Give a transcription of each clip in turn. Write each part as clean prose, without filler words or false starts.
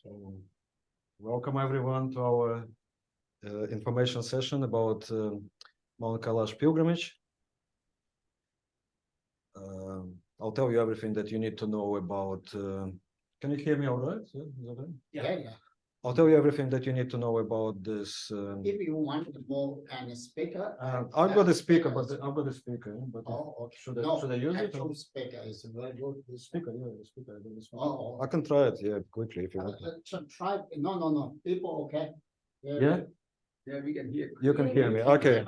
So, welcome everyone to our information session about Mount Kailash Pilgrimage. I'll tell you everything that you need to know about. Can you hear me all right? Is that okay? Yeah. I'll tell you everything that you need to know about this. If you want more kind of speaker, I've got a speaker, but I've got a speaker. But okay. should I use it? Actual speaker is very good. The speaker, yeah, the speaker. Oh, I can try it, yeah, quickly if you want. try. No. People, okay. Yeah. Yeah, we can hear. You can hear me. Okay.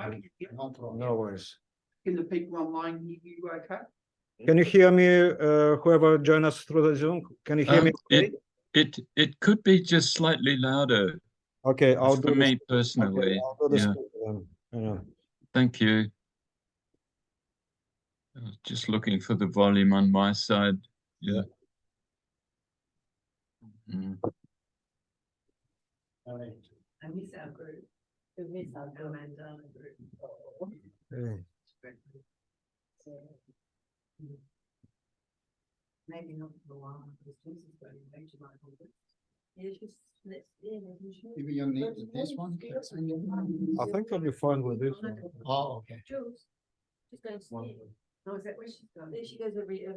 No problem. No worries. Can the people online hear you okay? Can you hear me? Whoever join us through the Zoom, can you hear me? It could be just slightly louder. Okay, I'll For do me this. personally. Okay, I'll do this. Yeah. Thank you. I was just looking for the volume on my side. Yeah. Mm. I miss our group. We miss our Mandana group. Okay. Maybe not for a while, because Lucy's going back to my home. Yeah, If you need this one, I think I'll be fine with this one. Oh, okay. Jules, she's going to see. No, is that where she's going? There she goes every year,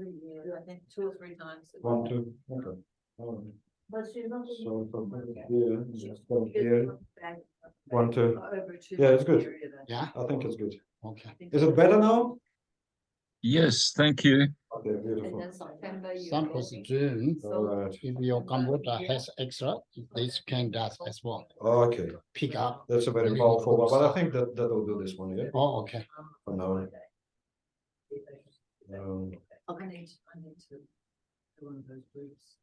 I think 2 or 3 times. 1, 2. Okay. All right. But she's not. So from here, She from goes here. back 1, 2. over a 2 Yeah, it's good. period, I Yeah. I think it's good. Okay. Is it better now? Yes, thank you. Okay, And beautiful. then September. Some is June. All right. If your computer has extra, this can does as well. Okay, Pick up. that's a very powerful one, but I think that will do this one, yeah. Oh, okay. For now. I need to do one of those groups.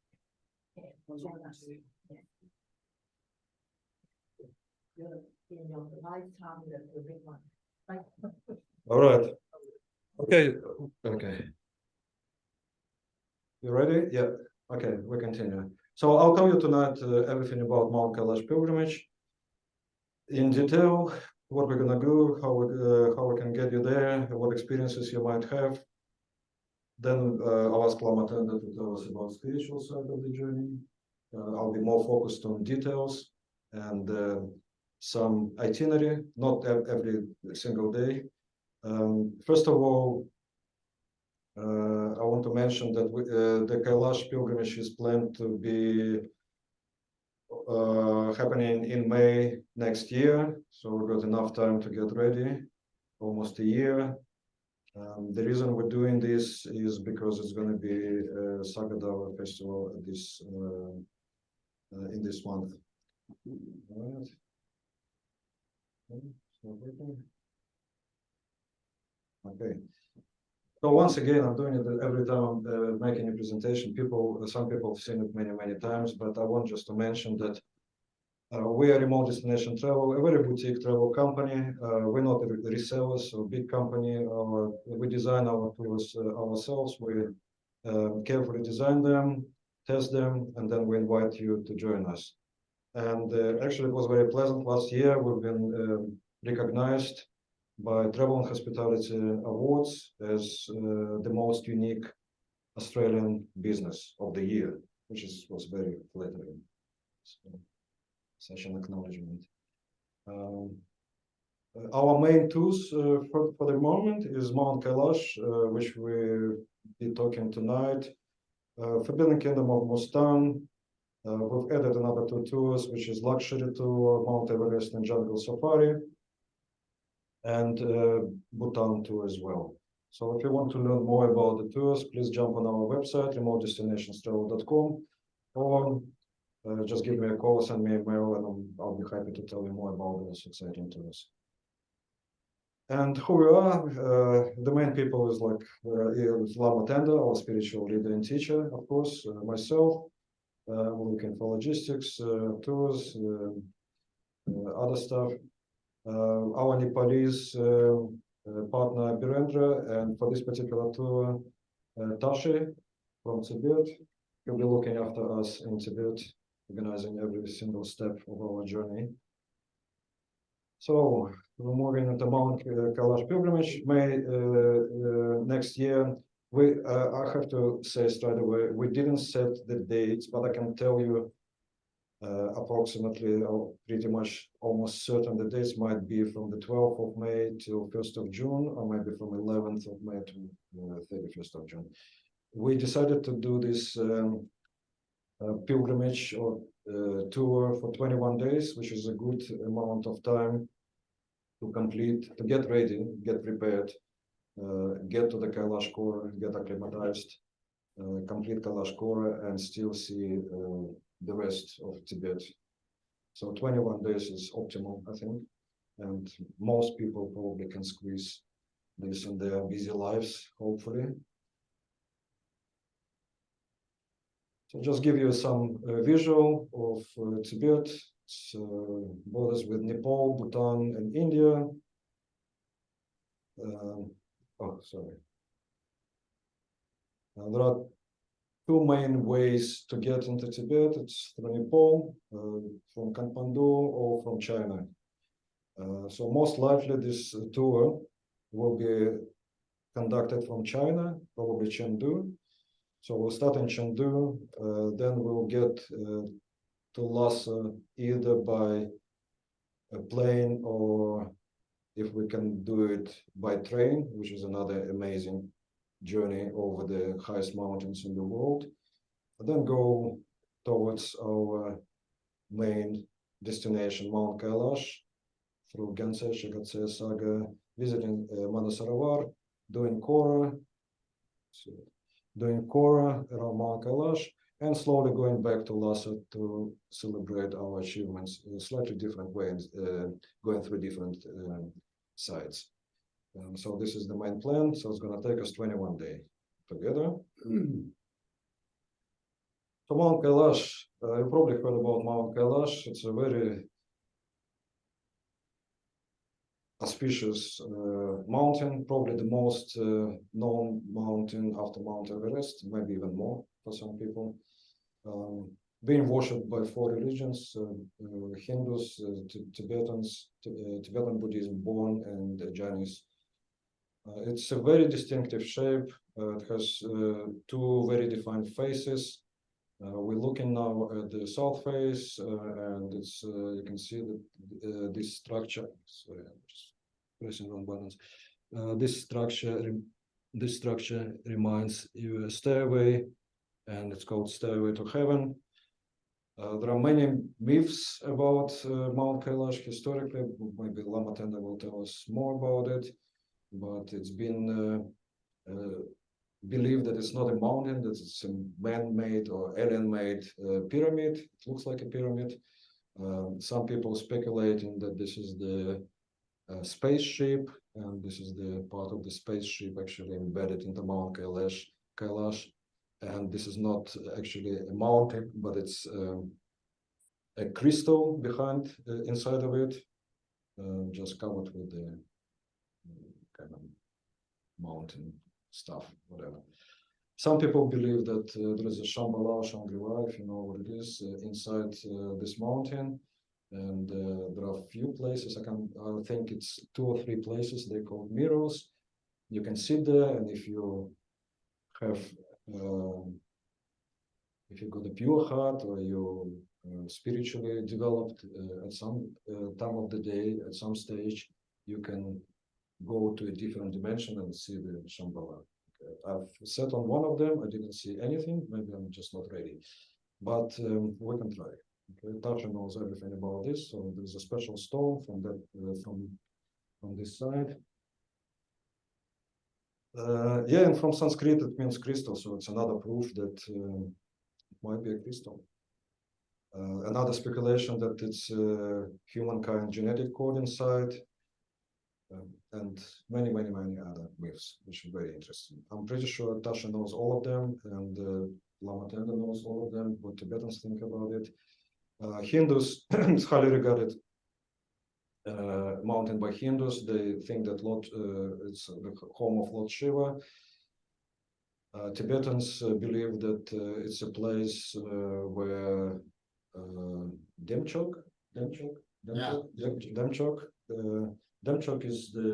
Yeah. Join us. Yeah. In your lifetime, the big one. All right. Okay. You ready? Yeah. Okay, we continue. So I'll tell you tonight everything about Mount Kailash Pilgrimage in detail, what we're gonna do, how we can get you there, what experiences you might have. Then I'll ask Lama Tenda to tell us about spiritual side of the journey. I'll be more focused on details and some itinerary, not every single day. First of all, I want to mention that the Kailash pilgrimage is planned to be happening in May next year, so we've got enough time to get ready, almost a year. The reason we're doing this is because it's going to be a Sagadava festival in this month. All right. Okay. So once again, I'm doing it every time I'm making a presentation. Some people have seen it many times, but I want just to mention that we are remote destination travel, a very boutique travel company. We're not resellers or big company. We design our tours ourselves. We carefully design them, test them, and then we invite you to join us. And actually, it was very pleasant. Last year, we've been recognized by Travel and Hospitality Awards as the most unique Australian business of the year, which was very flattering. So, such an acknowledgement. Our main tours for the moment is Mount Kailash, which we'll be talking tonight. Forbidden Kingdom of Mustan. We've added another 2 tours, which is luxury tour, Mount Everest and Jungle Safari, and Bhutan tour as well. So if you want to learn more about the tours, please jump on our website, remotedestinationstravel.com, or just give me a call, send me a mail, and I'll be happy to tell you more about those exciting tours. And who we are, the main people is like Lama Tenda, our spiritual leader and teacher, of course, myself, looking for logistics, tours, other stuff. Our Nepalese partner Birendra, and for this particular tour, Tashi from Tibet. He'll be looking after us in Tibet, organizing every single step of our journey. So we're moving into Mount Kailash Pilgrimage, May next year. I have to say straight away, we didn't set the dates, but I can tell you Approximately, pretty much almost certain the dates might be from the 12th of May till 1st of June, or maybe from 11th of May to 31st of June. We decided to do this pilgrimage or tour for 21 days, which is a good amount of time to complete, to get ready, get prepared, get to the Kailash core, get acclimatized, complete Kailash core, and still see the rest of Tibet. So 21 days is optimal, I think, and most people probably can squeeze this in their busy lives, hopefully. So just give you some visual of Tibet. It's borders with Nepal, Bhutan, and India. Oh, sorry. There are two main ways to get into Tibet. It's through Nepal, from Kathmandu, or from China. So most likely this tour will be conducted from China, probably Chengdu. So we'll start in Chengdu, then we'll get to Lhasa either by a plane, or if we can do it by train, which is another amazing journey over the highest mountains in the world. Then go towards our main destination, Mount Kailash, through Ganse, Shigatse, Saga, visiting Manasarovar, doing Kora around Mount Kailash, and slowly going back to Lhasa to celebrate our achievements in a slightly different way, going through different sites. So this is the main plan. So it's going to take us 21 days together. So Mount Kailash, you probably heard about Mount Kailash. It's a very auspicious mountain, probably the most known mountain after Mount Everest, maybe even more for some people. Being worshipped by four religions, Hindus, Tibetans, Tibetan Buddhism, Bon, and Jainis. It's a very distinctive shape. It has two very defined faces. We're looking now at the south face, and it's you can see that this structure. Sorry, I'm just pressing wrong buttons. This structure reminds you a stairway, and it's called Stairway to Heaven. There are many myths about Mount Kailash historically. Maybe Lama Tenda will tell us more about it, but it's been believed that it's not a mountain, that it's a man-made or alien-made pyramid. It looks like a pyramid. Some people speculating that this is the spaceship, and this is the part of the spaceship actually embedded into Mount Kailash. And this is not actually a mountain, but it's a crystal behind, inside of it, just covered with the kind of mountain stuff, whatever. Some people believe that there is a Shambhala, Shangri-La, if you know what it is, inside this mountain. And there are a few places, I think it's 2 or 3 places they call mirrors. You can sit there, and if you have if you got a pure heart, or you spiritually developed at some time of the day, at some stage, you can go to a different dimension and see the Shambhala. I've sat on one of them. I didn't see anything. Maybe I'm just not ready, but we can try. Okay, Tasha knows everything about this. So there's a special stone from that from this side. Yeah, and from Sanskrit it means crystal, so it's another proof that it might be a crystal. Another speculation that it's humankind genetic code inside, and many other myths, which are very interesting. I'm pretty sure Tasha knows all of them, and Lama Tenda knows all of them, what Tibetans think about it. Hindus, it's highly regarded mountain by Hindus. They think that it's the home of Lord Shiva. Tibetans believe that it's a place where Demchok is the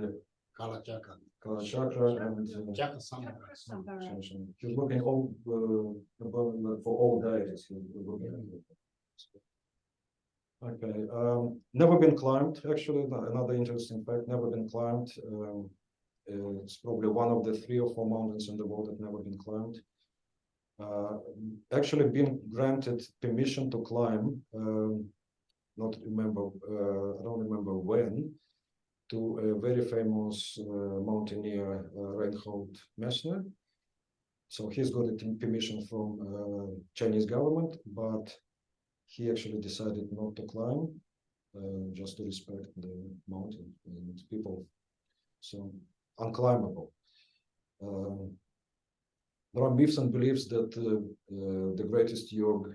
Kalachakra. Kalachakra, and Chakra Sambhara. he's looking all for all deities. He's looking at it. Okay, never been climbed, actually, another interesting fact, never been climbed. It's probably one of the 3 or 4 mountains in the world that never been climbed. Actually been granted permission to climb, not remember, I don't remember when, to a very famous mountaineer, Reinhold Messner. So he's got a permission from Chinese government, but he actually decided not to climb, just to respect the mountain and its people. So unclimbable. There are myths and beliefs that the greatest yog,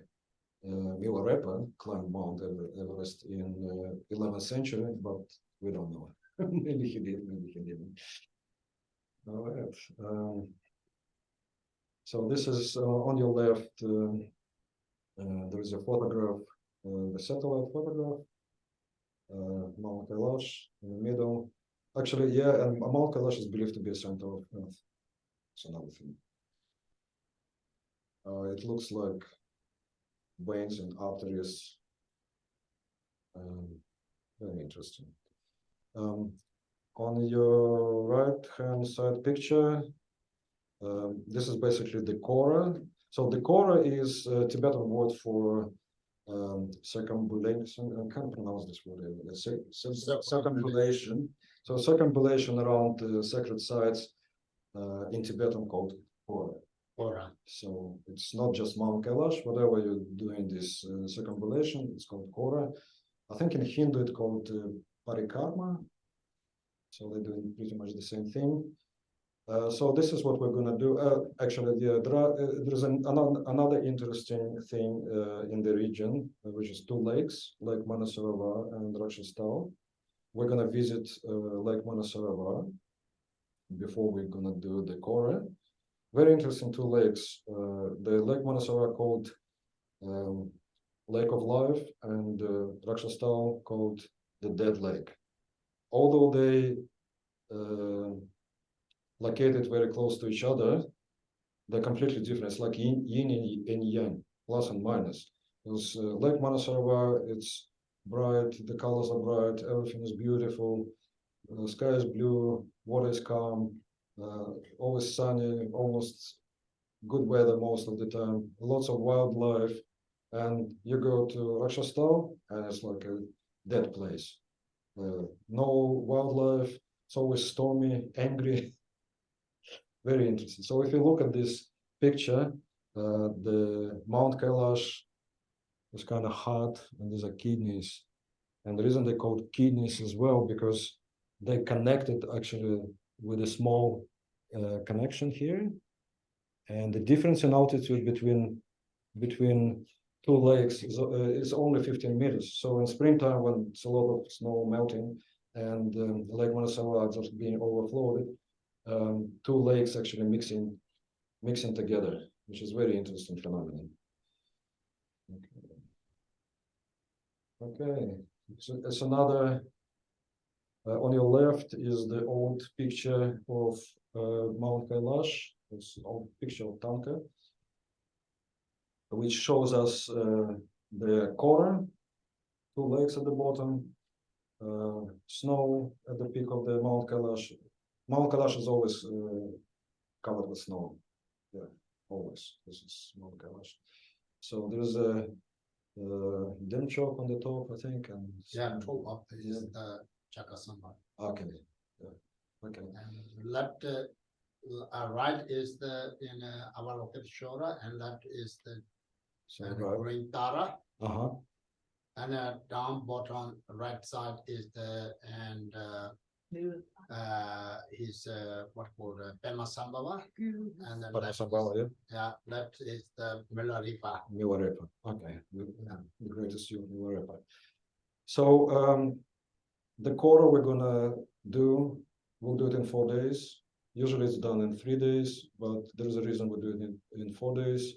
Milarepa, climbed Mount Everest in 11th century, but we don't know. Maybe he did, maybe he didn't. All right. So this is on your left. There is a photograph, the satellite photograph. Mount Kailash in the middle. Actually, yeah, and Mount Kailash is believed to be a center of Earth. It's another thing. It looks like veins and arteries. Very interesting. On your right-hand side picture, this is basically the Kora. So the Kora is a Tibetan word for circumambulation. I can't pronounce this word. Circumambulation. So circumambulation around the sacred sites in Tibetan called Kora. Kora. So it's not just Mount Kailash. Whatever you're doing this circumambulation, it's called Kora. I think in Hindu it's called Parikarma. So they're doing pretty much the same thing. So this is what we're going to do. Actually, yeah, there's another interesting thing in the region, which is 2 lakes, Lake Manasarova and Rakshastau. We're going to visit Lake Manasarova before we're going to do the Kora. Very interesting 2 lakes. The Lake Manasarova called Lake of Life, and Rakshastau called the Dead Lake. Although they located very close to each other, they're completely different. It's like yin and yang, plus and minus. Because Lake Manasarova, it's bright, the colors are bright, everything is beautiful, the sky is blue, water is calm, always sunny, almost good weather most of the time, lots of wildlife. And you go to Rakshastau, and it's like a dead place. No wildlife, it's always stormy, angry. Very interesting. So if you look at this picture, the Mount Kailash is kind of hot, and these are kidneys. And the reason they called kidneys as well, because they connected actually with a small connection here. And the difference in altitude between 2 lakes is only 15 meters. So in springtime, when it's a lot of snow melting and Lake Manasarova just being overflowed, 2 lakes actually mixing together, which is very interesting phenomenon. Okay. So it's another. On your left is the old picture of Mount Kailash. It's an old picture of Tanka, which shows us the Kora, 2 lakes at the bottom, snow at the peak of the Mount Kailash. Mount Kailash is always covered with snow. Yeah, always. This is Mount Kailash. So there's a Demchok on the top, I think, and Yeah, top of is the Chakasamba. okay, yeah. Okay. And left, right is the in our local Shora, and left is the So Green Tara, uh-huh. and down bottom right side is the and is what called Pema Sambhava, and then left is, yeah, left is the Milarepa. Milarepa. Okay, the greatest you, Milarepa. So the Kora we're gonna do, we'll do it in 4 days. Usually it's done in 3 days, but there's a reason we're doing it in 4 days.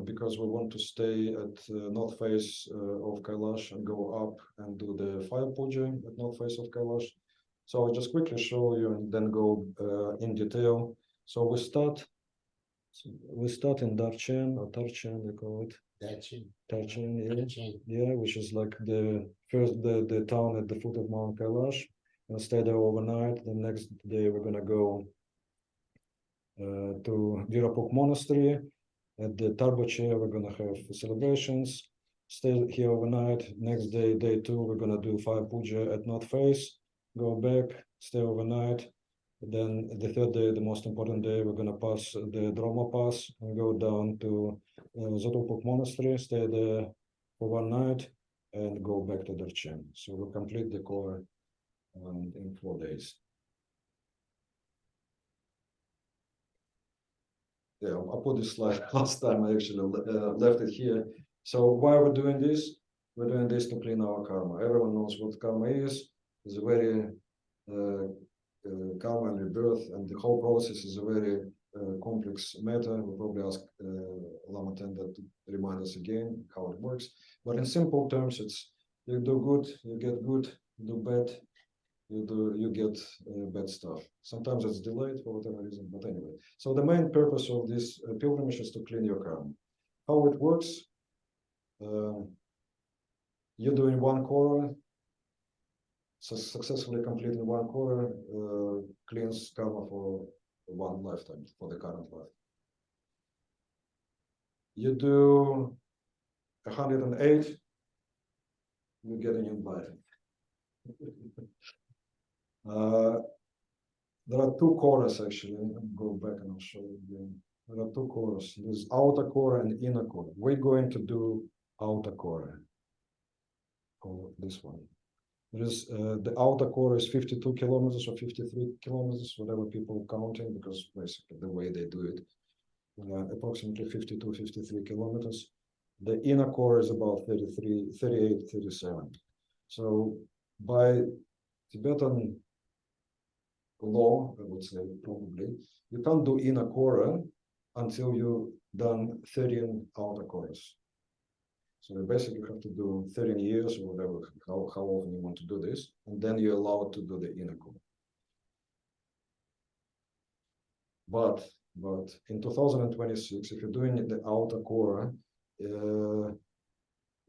Because we want to stay at north face of Kailash and go up and do the fire puja at north face of Kailash. So I'll just quickly show you and then go in detail. So we start So we start in Darchen or Tarchen, they call it. Tarchen, yeah, which is like the town at the foot of Mount Kailash. And stay there overnight. The next day we're gonna go to Virapuk Monastery. At the Tarboche, we're gonna have celebrations. Stay here overnight. Next day, day 2, we're gonna do fire puja at North Face. Go back, stay overnight. Then the third day, the most important day, we're gonna pass the Droma Pass and go down to Zatopuk Monastery, stay there for one night, and go back to Darchen. So we'll complete the core in 4 days. Yeah, I put this slide last time. I actually left it here. So why we're doing this? We're doing this to clean our karma. Everyone knows what karma is. It's a very karma and rebirth, and the whole process is a very complex matter. We'll probably ask Lama Tenda to remind us again how it works. But in simple terms, it's you do good, you get good, you do bad, you get bad stuff. Sometimes it's delayed for whatever reason, but anyway. So the main purpose of this pilgrimage is to clean your karma. How it works? You're doing one kora, so successfully completing one kora cleans karma for one lifetime, for the current life. You do 108, you get a new life. There are 2 koras actually. I'll go back and I'll show you again. There are 2 koras. There's outer kora and inner kora. We're going to do outer kora. Oh, this one. There is the outer kora is 52 kilometers or 53 kilometers, whatever people counting, because basically the way they do it, approximately 52, 53 kilometers. The inner kora is about 33, 38, 37. So by Tibetan law, I would say probably, you can't do inner kora until you've done 13 outer koras. So you basically have to do 13 years or whatever, how often you want to do this, and then you're allowed to do the inner kora. But in 2026, if you're doing the outer kora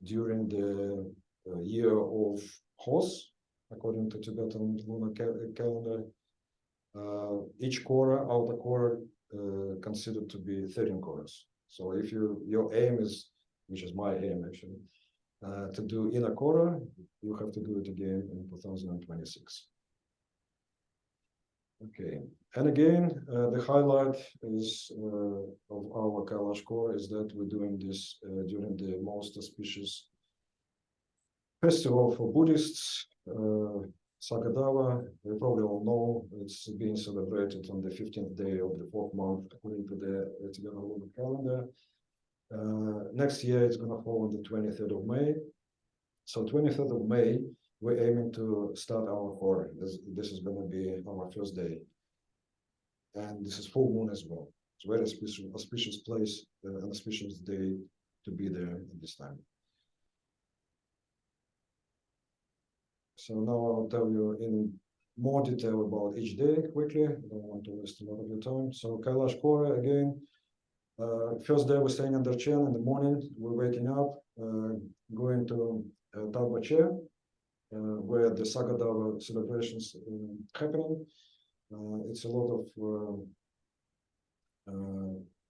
during the year of horse, according to Tibetan lunar calendar, each kora, outer kora, considered to be 13 koras. So if your aim is, which is my aim actually, to do inner kora, you have to do it again in 2026. Okay, and again, the highlight is of our Kailash Kora is that we're doing this during the most auspicious festival for Buddhists, Sagadava. You probably all know it's being celebrated on the 15th day of the 4th month according to the Tibetan lunar calendar. Next year it's going to fall on the 23rd of May. So 23rd of May, we're aiming to start our Kora. This is going to be our first day. And this is full moon as well. It's a very auspicious place, an auspicious day to be there at this time. So now I'll tell you in more detail about each day quickly. I don't want to waste a lot of your time. So Kailash Kora again. First day we're staying in Darchen in the morning. We're waking up, going to Tarboche, where the Sagadava celebrations happening. It's a lot of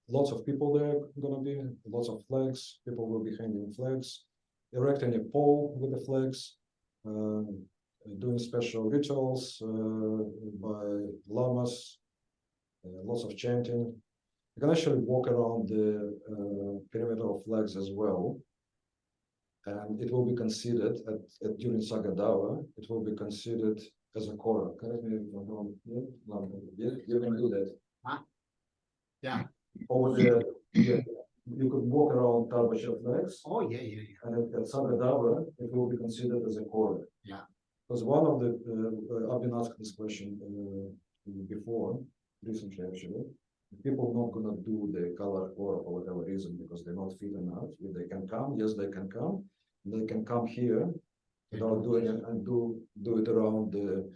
lots of people there gonna be, lots of flags. People will be hanging flags, erecting a pole with the flags, doing special rituals by lamas, lots of chanting. You can actually walk around the perimeter of flags as well, and it will be considered during Sagadava. It will be considered as a Kora. Correct me if I'm wrong. Yeah, you can do that. Huh? Yeah. Over there, yeah, you could walk around Tarboche flags. Oh, yeah. And at Sagadava, it will be considered as a Kora. Yeah. Because one of the, I've been asked this question before, recently actually. People not gonna do the Kailash Kora for whatever reason because they're not fit enough. If they can come, yes, they can come. They can come here without doing it and do it around the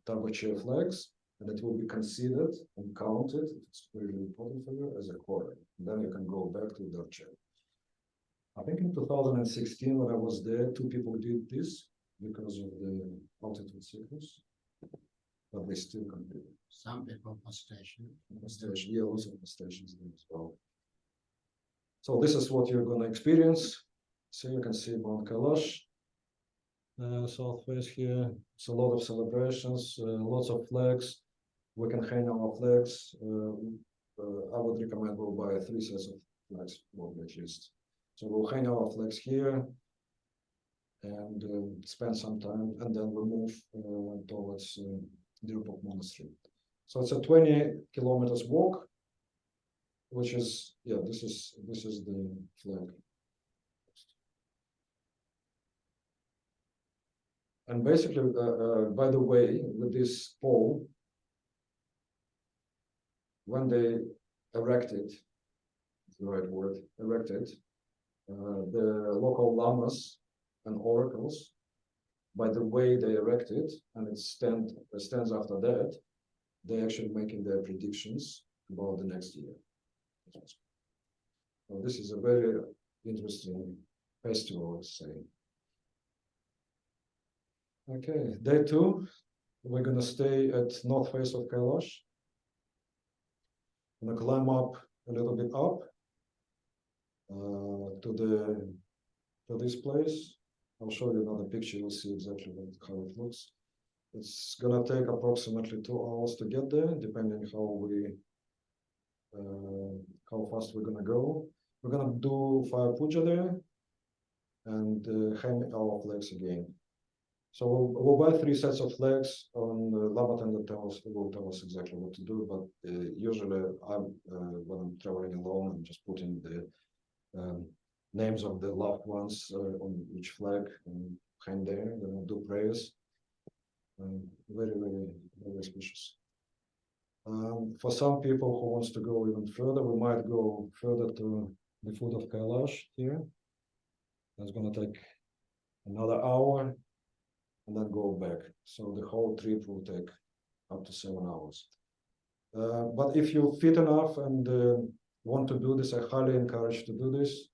Tarboche flags. and it will be considered and counted, if it's really important for you, as a quarter. Then you can go back to the chair. I think in 2016, when I was there, 2 people did this because of the altitude sickness, but they still continue. Some people for station. Station, yeah, also the stations there as well. So this is what you're gonna experience. So you can see Mount Kailash, south face here. It's a lot of celebrations, lots of flags. We can hang our flags. I would recommend we'll buy 3 sets of flags, probably at least. So we'll hang our flags here and spend some time, and then we'll move towards Dirupok Monastery. So it's a 20 kilometers walk, which is, yeah, this is the flag. And basically, by the way, with this pole, when they erected, the right word, erected, the local lamas and oracles, by the way they erected, and it stands after that, they're actually making their predictions about the next year. So this is a very interesting festival, let's say. Okay, day 2, we're gonna stay at north face of Kailash. I'm gonna climb up a little bit up to this place. I'll show you another picture. You'll see exactly how it looks. It's gonna take approximately 2 hours to get there, depending how fast we're gonna go. We're gonna do fire puja there and hang our flags again. So we'll buy 3 sets of flags. On Lama tender will tell us exactly what to do, but usually when I'm traveling alone, I'm just putting the names of the loved ones on each flag and hang there. Then we'll do prayers. Very, very, very auspicious. For some people who wants to go even further, we might go further to the foot of Kailash here. That's gonna take another hour and then go back. So the whole trip will take up to 7 hours. But if you're fit enough and want to do this, I highly encourage to do this.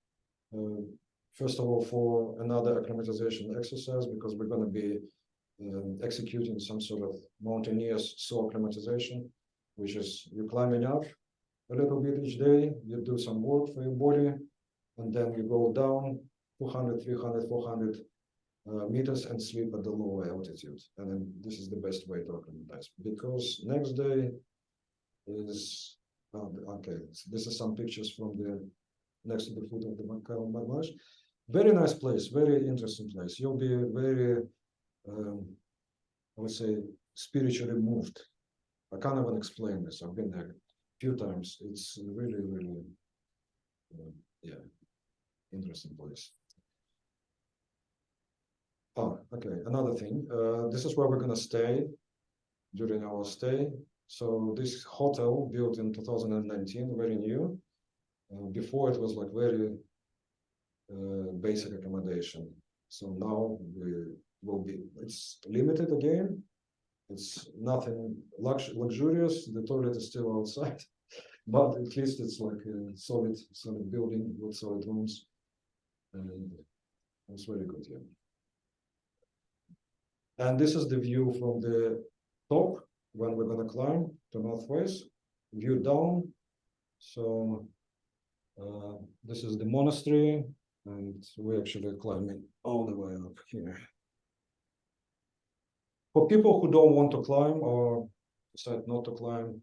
First of all, for another acclimatization exercise, because we're going to be executing some sort of mountaineer's soul acclimatization, which is you're climbing up a little bit each day, you do some work for your body, and then you go down 200, 300, 400 meters and sleep at the lower altitude. And then this is the best way to acclimatize, because next day is, okay, so this is some pictures from the next to the foot of the Kailash. Very nice place, very interesting place. You'll be very, I would say, spiritually moved. I can't even explain this. I've been there a few times. It's really, really, yeah, interesting place. Oh, okay. Another thing. This is where we're gonna stay during our stay. So this hotel built in 2019, very new. Before it was like very basic accommodation. So now we will be. It's limited again. It's nothing luxurious. The toilet is still outside, but at least it's like a solid building with solid rooms, and it's very good. Yeah. And this is the view from the top when we're gonna climb to north face. View down. So this is the monastery, and we're actually climbing all the way up here. For people who don't want to climb or decide not to climb,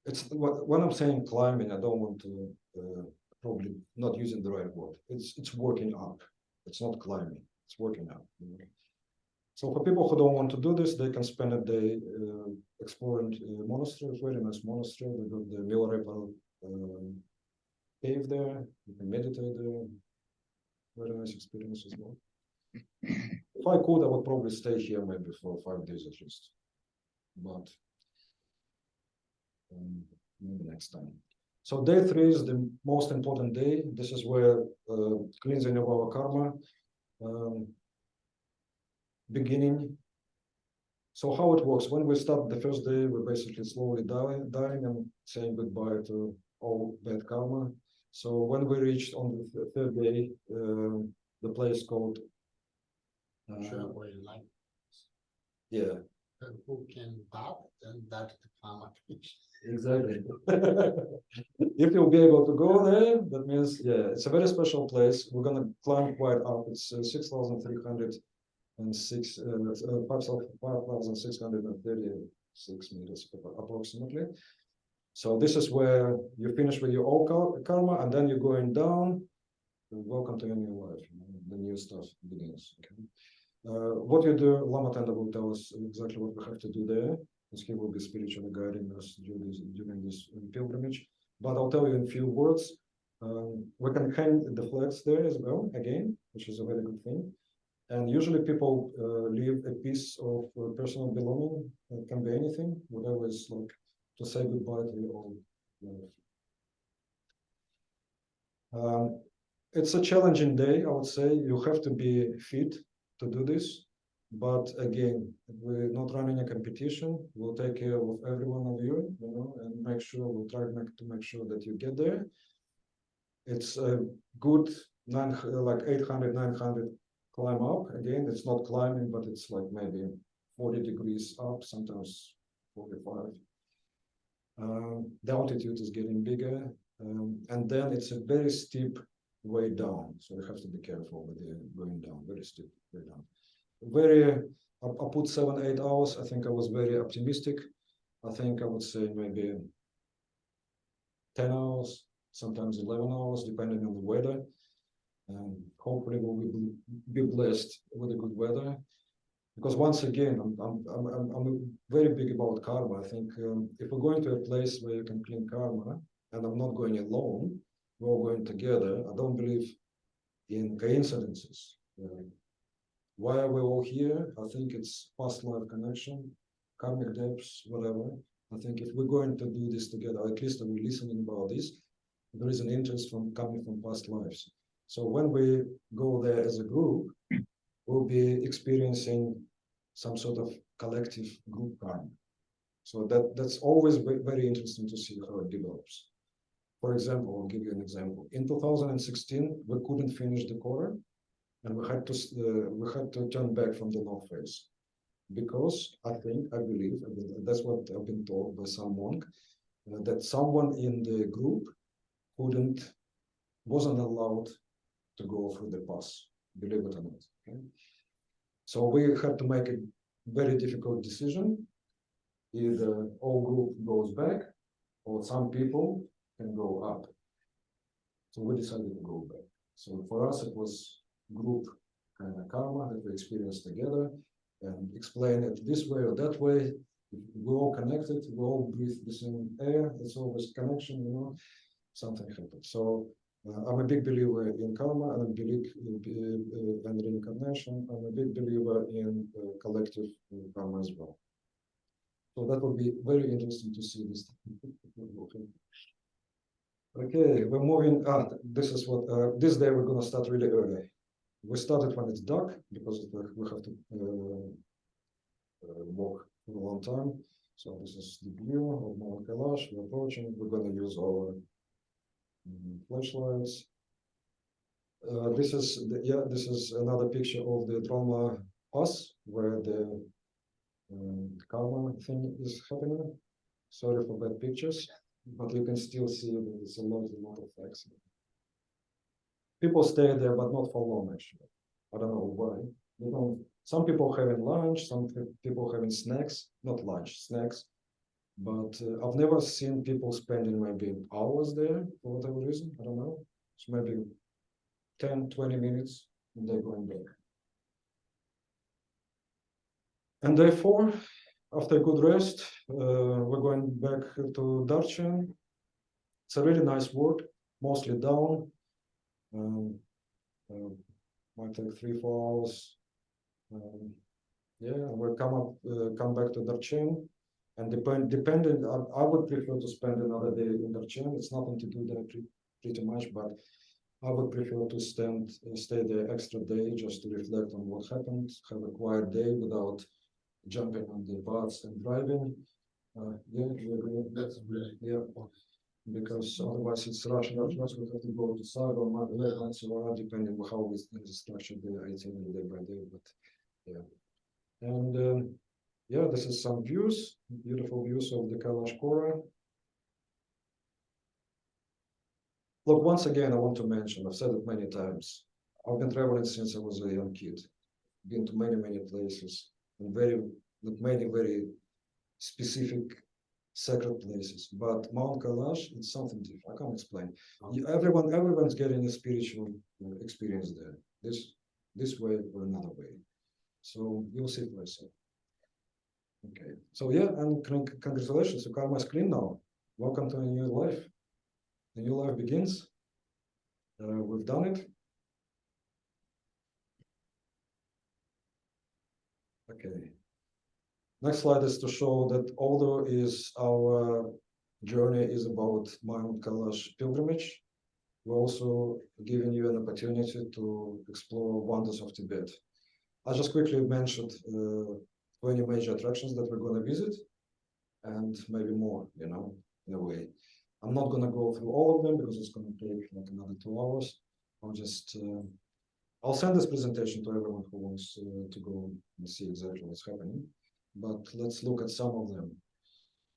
it's when I'm saying climbing, I don't want to probably not using the right word. It's working up. It's not climbing. It's working up. So for people who don't want to do this, they can spend a day exploring monastery. Very nice monastery. They got the Milarepa cave there. You can meditate there. Very nice experience as well. If I could, I would probably stay here maybe for 5 days at least. But maybe next time. So day 3 is the most important day. This is where cleansing of our karma beginning. So how it works, when we start the first day, we're basically slowly dying and saying goodbye to all bad karma. So when we reached on the third day, the place called, Sure, we like yeah, who can bath, then that's the karma. exactly. If you'll be able to go there, that means, yeah, it's a very special place. We're gonna climb quite up. It's 6,306, 5,636 meters approximately. So this is where you finish with your old karma, and then you're going down. Welcome to your new life. The new stuff begins. Okay. What you do, Lama Tenda will tell us exactly what we have to do there, because he will be spiritually guiding us during this pilgrimage. But I'll tell you in a few words. We can hang the flags there as well, again, which is a very good thing. And usually people leave a piece of personal belonging. It can be anything, whatever is like to say goodbye to your old life. It's a challenging day, I would say. You have to be fit to do this. But again, we're not running a competition. We'll take care of every one of you, and make sure we'll try to make sure that you get there. It's a good 800, 900 climb up. Again, it's not climbing, but it's like maybe 40 degrees up, sometimes 45. The altitude is getting bigger, and then it's a very steep way down. So you have to be careful with the going down, very steep way down. I put 7-8 hours. I think I was very optimistic. I think I would say maybe 10 hours, sometimes 11 hours, depending on the weather. And hopefully we'll be blessed with a good weather. Because once again, I'm very big about karma. I think if we're going to a place where you can clean karma, and I'm not going alone, we're all going together. I don't believe in coincidences. Why are we all here? I think it's past life connection, karmic depths, whatever. I think if we're going to do this together, or at least we're listening about this, there is an interest coming from past lives. So when we go there as a group, we'll be experiencing some sort of collective group karma. So that's always very interesting to see how it develops. For example, I'll give you an example. In 2016, we couldn't finish the quarter, and we had to turn back from the north face, because I believe that's what I've been told by some monk, that someone in the group wasn't allowed to go through the pass, believe it or not. Okay? So we had to make a very difficult decision. Either all group goes back, or some people can go up. So we decided to go back. So for us, it was group kind of karma that we experienced together, and explain it this way or that way. We're all connected, we all breathe the same air, it's always connection, something happened. So I'm a big believer in karma, and I believe in reincarnation. I'm a big believer in collective karma as well. So that would be very interesting to see this. Okay, we're moving. This is what this day we're going to start really early. We started when it's dark, because we have to walk for a long time. So this is the view of Mount Kailash. We're approaching. We're going to use our flashlights. This is another picture of the Droma Pass, where the karma thing is happening. Sorry for bad pictures, but you can still see that it's a lot of facts. People stay there, but not for long, actually. I don't know why. Some people having lunch, some people having snacks, not lunch, snacks. But I've never seen people spending maybe hours there for whatever reason. I don't know. So maybe 10, 20 minutes, and they're going back. And therefore, after a good rest, we're going back to Darchen. It's a really nice walk, mostly down. Might take 3-4 hours. We'll come back to Darchen. And depending, I would prefer to spend another day in Darchen. It's nothing to do there pretty much, but I would prefer to stay there extra day just to reflect on what happened, have a quiet day without jumping on the bus and driving. Yeah, we agree. That's really Yeah, because otherwise it's Russian. We have to go to side or depending on how we structure the itinerary day by day. But yeah, and yeah, this is some views, beautiful views of the Kailash Kora. Look, once again, I want to mention, I've said it many times, I've been traveling since I was a young kid, been to many places, and very specific sacred places. But Mount Kailash, it's something different. I can't explain. Everyone's getting a spiritual experience there. This way or another way. So you'll see for yourself. Okay. So yeah, and congratulations, your karma is clean now. Welcome to a new life. The new life begins. We've done it. Okay. Next slide is to show that although our journey is about Mount Kailash Pilgrimage, we're also giving you an opportunity to explore wonders of Tibet. I just quickly mentioned 20 major attractions that we're going to visit, and maybe more, in a way. I'm not going to go through all of them because it's going to take like another 2 hours. I'll send this presentation to everyone who wants to go and see exactly what's happening. But let's look at some of them.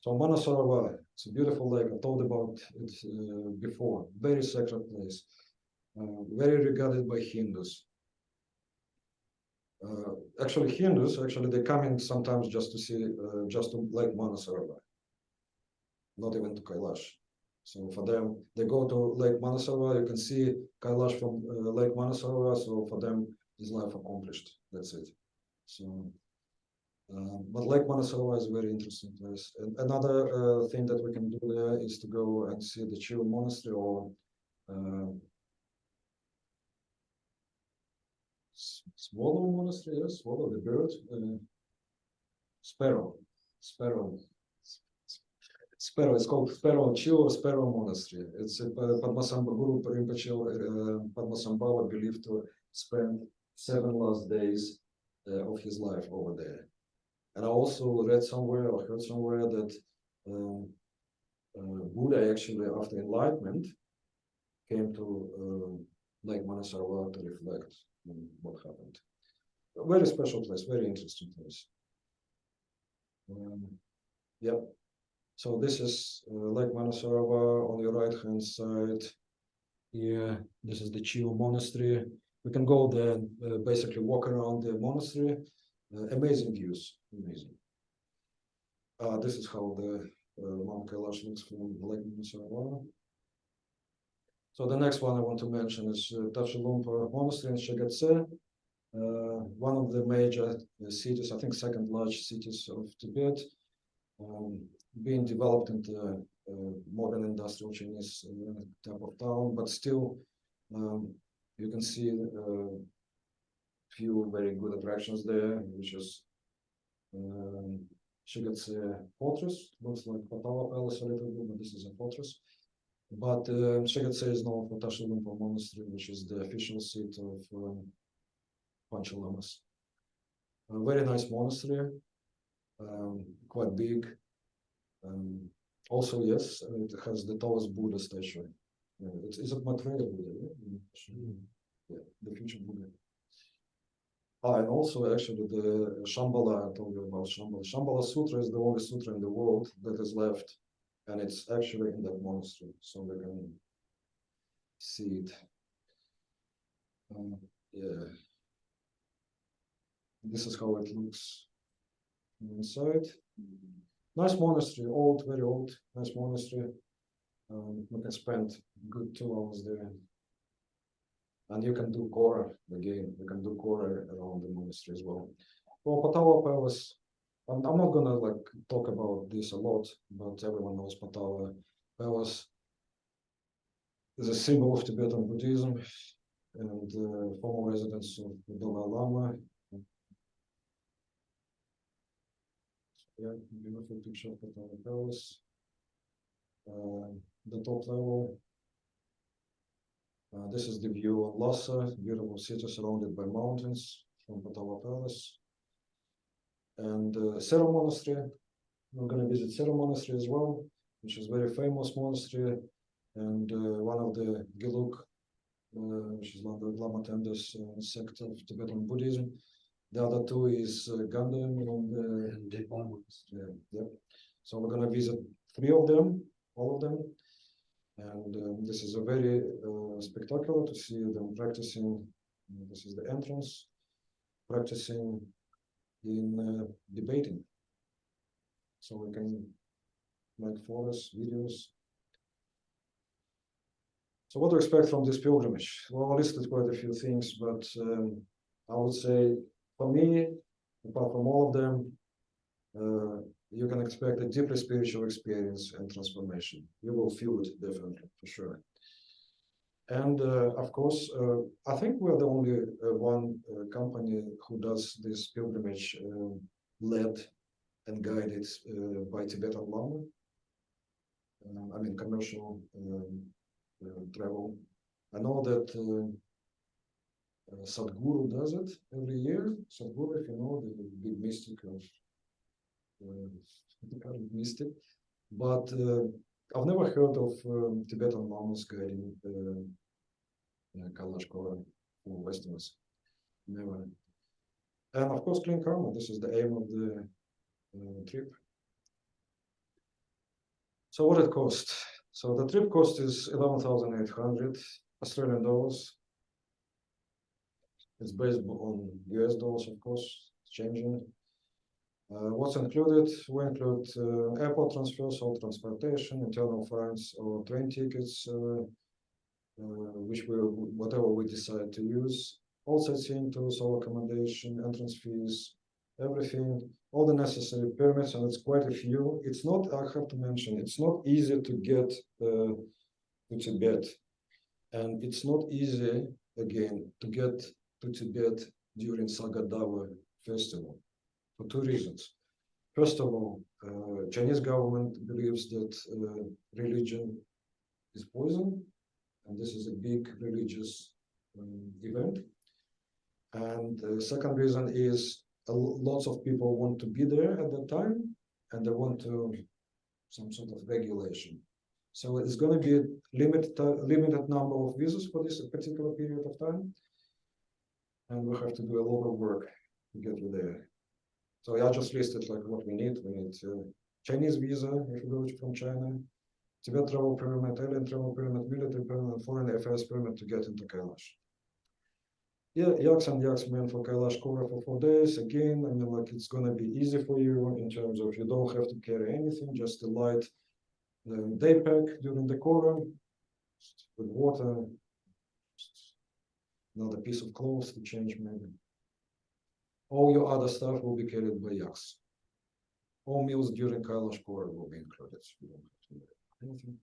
So Manasarova, it's a beautiful lake. I told about it before. Very sacred place, very regarded by Hindus. Actually, Hindus they come in sometimes just to see just to Lake Manasarova, not even to Kailash. So for them, they go to Lake Manasarova. You can see Kailash from Lake Manasarova. So for them, is life accomplished. That's it. So. But Lake Manasarova is a very interesting place. And another thing that we can do there is to go and see the Chiu Monastery or Swallow Monastery, yes, Swallow the bird, Sparrow. It's called Sparrow Chiu or Sparrow Monastery. It's a Padmasambhava Guru Rinpoche Padmasambhava believed to spend 7 last days of his life over there. And I also read somewhere or heard somewhere that Buddha actually, after enlightenment, came to Lake Manasarova to reflect on what happened. A very special place, very interesting place. Yeah. So this is Lake Manasarova on your right-hand side. Here, this is the Chiu Monastery. We can go there and basically walk around the monastery. Amazing views, amazing. This is how the Mount Kailash looks from Lake Manasarova. So the next one I want to mention is Tashilumpa Monastery in Shigetse, one of the major cities, I think second largest cities of Tibet, being developed into modern industrial Chinese type of town, but still you can see few very good attractions there, which is Shigetse Fortress. Looks like Patala Palace a little bit, but this is a fortress. But Shigetse is known for Tashilumpa Monastery, which is the official seat of Panchalamas. A very nice monastery, quite big. Also, yes, it has the tallest Buddha statue. Is it Maitreya Buddha? Yeah, the future Buddha. And also, actually, the Shambhala, I told you about Shambhala. Shambhala Sutra is the only sutra in the world that is left, and it's actually in that monastery, so we can see it. Yeah. This is how it looks inside. Nice monastery, old, very old, nice monastery. We can spend good 2 hours there. And you can do Kora again. You can do Kora around the monastery as well. Well, Patala Palace. I'm not gonna talk about this a lot, but everyone knows Patala Palace is a symbol of Tibetan Buddhism and former residence of the Dalai Lama. Yeah, beautiful picture of Patala Palace. The top level. This is the view of Lhasa, beautiful city surrounded by mountains from Patala Palace. And Sero Monastery, we're going to visit Sero Monastery as well, which is very famous monastery, and one of the Gelug, which is one of the Lama Tenda's sect of Tibetan Buddhism. The other two is Gandham and the onwards. yeah. So we're going to visit three of them, all of them. And this is a very spectacular to see them practicing. This is the entrance, practicing in debating. So we can make photos, videos. So what to expect from this pilgrimage? Well, I listed quite a few things, but I would say for me, apart from all of them, you can expect a deeply spiritual experience and transformation. You will feel it definitely, for sure. And of course, I think we're the only one company who does this pilgrimage led and guided by Tibetan Lama. I mean, commercial travel. I know that Sadhguru does it every year. Sadhguru, if you know, the big mystic of mystic. But I've never heard of Tibetan Lamas guiding Kailash Kora for Westerners. Never. And of course, clean karma. This is the aim of the trip. So what it cost? So the trip cost is 11,800 Australian dollars. It's based on US dollars, of course, it's changing. What's included? We include airport transfers, all transportation, internal flights, or train tickets, whatever we decide to use. All sightseeing tours, all accommodation, entrance fees, everything, all the necessary permits, and it's quite a few. It's not, I have to mention, it's not easy to get to Tibet. And it's not easy, again, to get to Tibet during Sagadava festival for two reasons. First of all, Chinese government believes that religion is poison, and this is a big religious event. And the second reason is lots of people want to be there at that time, and they want to some sort of regulation. So it's going to be a limited number of visas for this particular period of time, and we have to do a lot of work to get you there. So I just listed like what we need. We need Chinese visa if you go from China, Tibet travel permit, alien travel permit, military permit, foreign affairs permit to get into Kailash. Yeah, yaks and yaksmen for Kailash Kora for 4 days. Again, I mean, like it's gonna be easy for you in terms of you don't have to carry anything, just a light day pack during the Kora with water, just another piece of clothes to change maybe. All your other stuff will be carried by yaks. All meals during Kailash Kora will be included. So you don't have to do anything.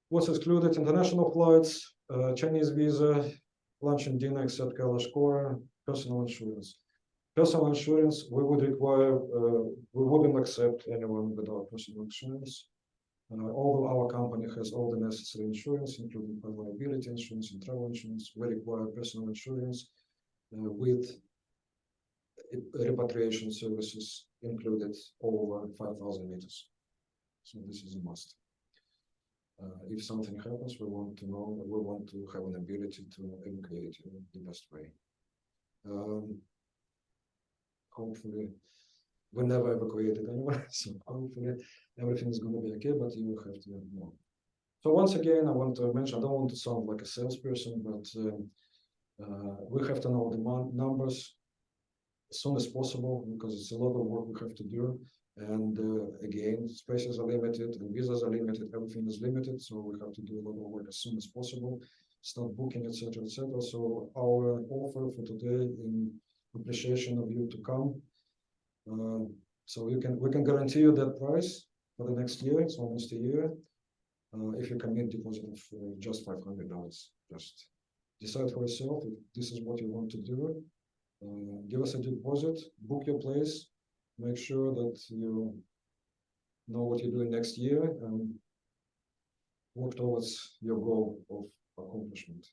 What's excluded? International flights, Chinese visa, lunch and dinner except Kailash Kora, personal insurance. Personal insurance, we would require, we wouldn't accept anyone without personal insurance. Although our company has all the necessary insurance, including liability insurance and travel insurance, we require personal insurance with repatriation services included over 5,000 meters. So this is a must. If something happens, we want to know, we want to have an ability to evacuate you the best way. Hopefully, we never evacuated anyone, so hopefully everything is going to be okay, but you have to know. So once again, I want to mention, I don't want to sound like a salesperson, but we have to know the numbers as soon as possible because it's a lot of work we have to do. And again, spaces are limited and visas are limited, everything is limited. So we have to do a lot of work as soon as possible, start booking, etc., etc. So our offer for today in appreciation of you to come. So we can guarantee you that price for the next year. It's almost a year. If you commit deposit of just $500, just decide for yourself if this is what you want to do. Give us a deposit, book your place, make sure that you know what you're doing next year and work towards your goal of accomplishment.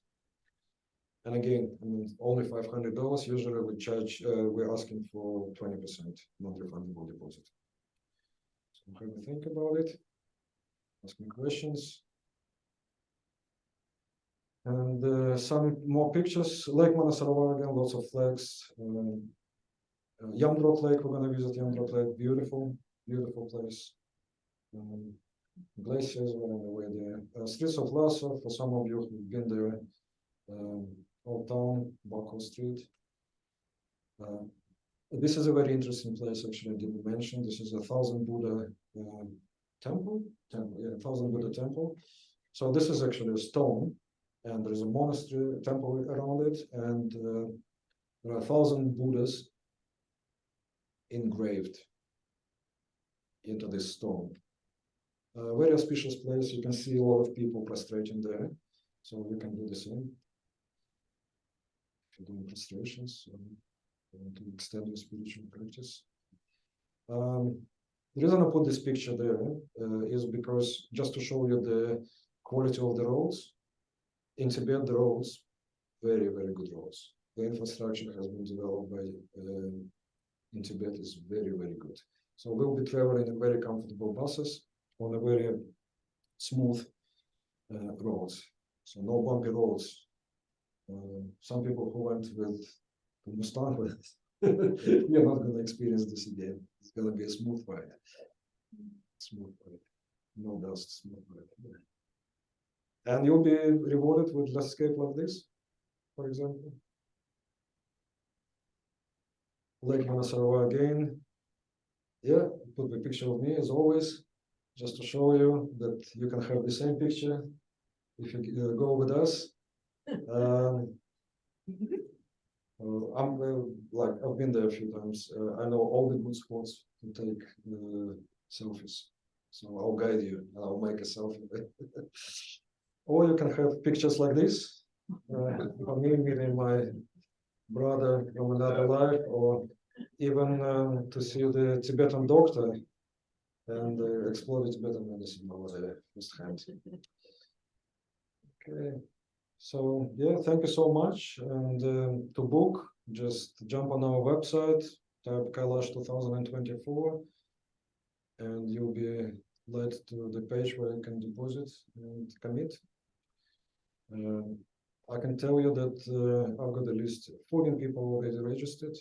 And again, I mean, only $500. Usually we charge, we're asking for 20% non-refundable deposit. So have a think about it. Ask me questions. And some more pictures. Lake Manasarova again, lots of flags. Yamdrot Lake, we're going to visit Yamdrot Lake. Beautiful, beautiful place. Glaciers, we're on the way there. Streets of Lhasa, for some of you who've been there. Old Town, Baku Street. This is a very interesting place, actually, I didn't mention. This is a 1,000 Buddha temple. Yeah, 1,000 Buddha temple. So this is actually a stone, and there is a monastery temple around it, and there are 1,000 Buddhas engraved into this stone. Very auspicious place. You can see a lot of people prostrating there, so you can do the same. If you're doing prostrations, to extend your spiritual practice. The reason I put this picture there is because just to show you the quality of the roads. In Tibet, the roads, very, very good roads. The infrastructure has been developed by in Tibet is very, very good. So we'll be traveling in very comfortable buses on a very smooth roads. So no bumpy roads. Some people who went with Mustang with you're not going to experience this again. It's going to be a smooth ride. Smooth ride. No dust, smooth ride. And you'll be rewarded with landscape like this, for example. Lake Manasarova again. Yeah, put the picture of me as always, just to show you that you can have the same picture if you go with us. I've been there a few times. I know all the good spots to take selfies. So I'll guide you and I'll make a selfie. Or you can have pictures like this. For me, meeting my brother from another life, or even to see the Tibetan doctor and explore the Tibetan medicine over there firsthand. Okay. So yeah, thank you so much. And to book, just jump on our website, type Kailash 2024, and you'll be led to the page where you can deposit and commit. I can tell you that I've got a list, 14 people already registered.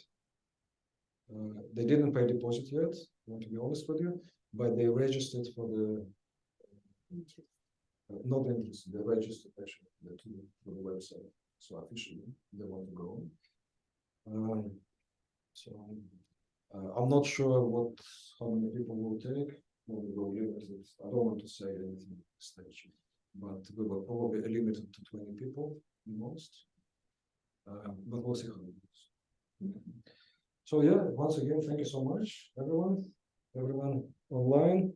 They didn't pay deposit yet, I want to be honest with you, but they registered for the not interested, they registered actually for the website. So officially they want to go. I'm not sure how many people will take. Maybe we'll limit it. I don't want to say anything at this stage, but we will probably limit it to 20 people the most. But we'll see how it goes. So yeah, once again, thank you so much, everyone online,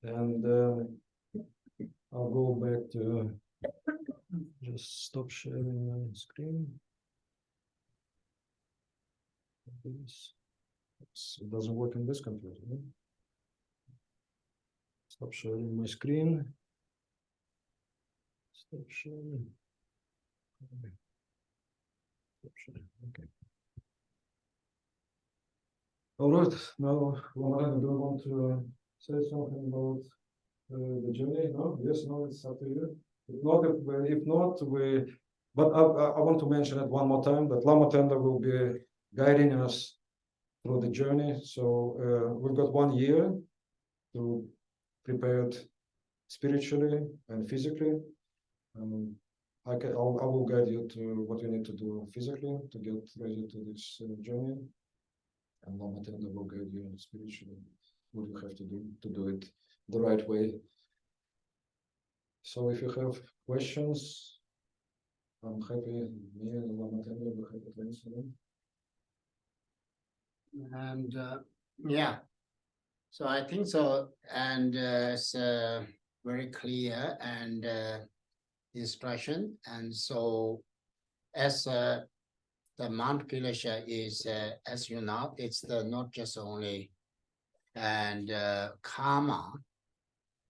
and I'll go back to just stop sharing my screen. It doesn't work in this computer. No? Stop sharing my screen. Stop sharing. Stop sharing. Okay. All right. Now, Lamarana, do you want to say something about the journey? No? Yes, no, it's up to you. If not, but I want to mention it one more time that Lama Tenda will be guiding us through the journey. So we've got 1 year to prepare it spiritually and physically. I will guide you to what you need to do physically to get ready to this journey. And Lama Tenda will guide you spiritually what you have to do it the right way. So if you have questions, I'm happy, me and Lama Tenda will happy to answer them. And yeah, so I think so, and it's very clear and instruction. And so as the Mount Kailash is, as you know, it's not just only and karma,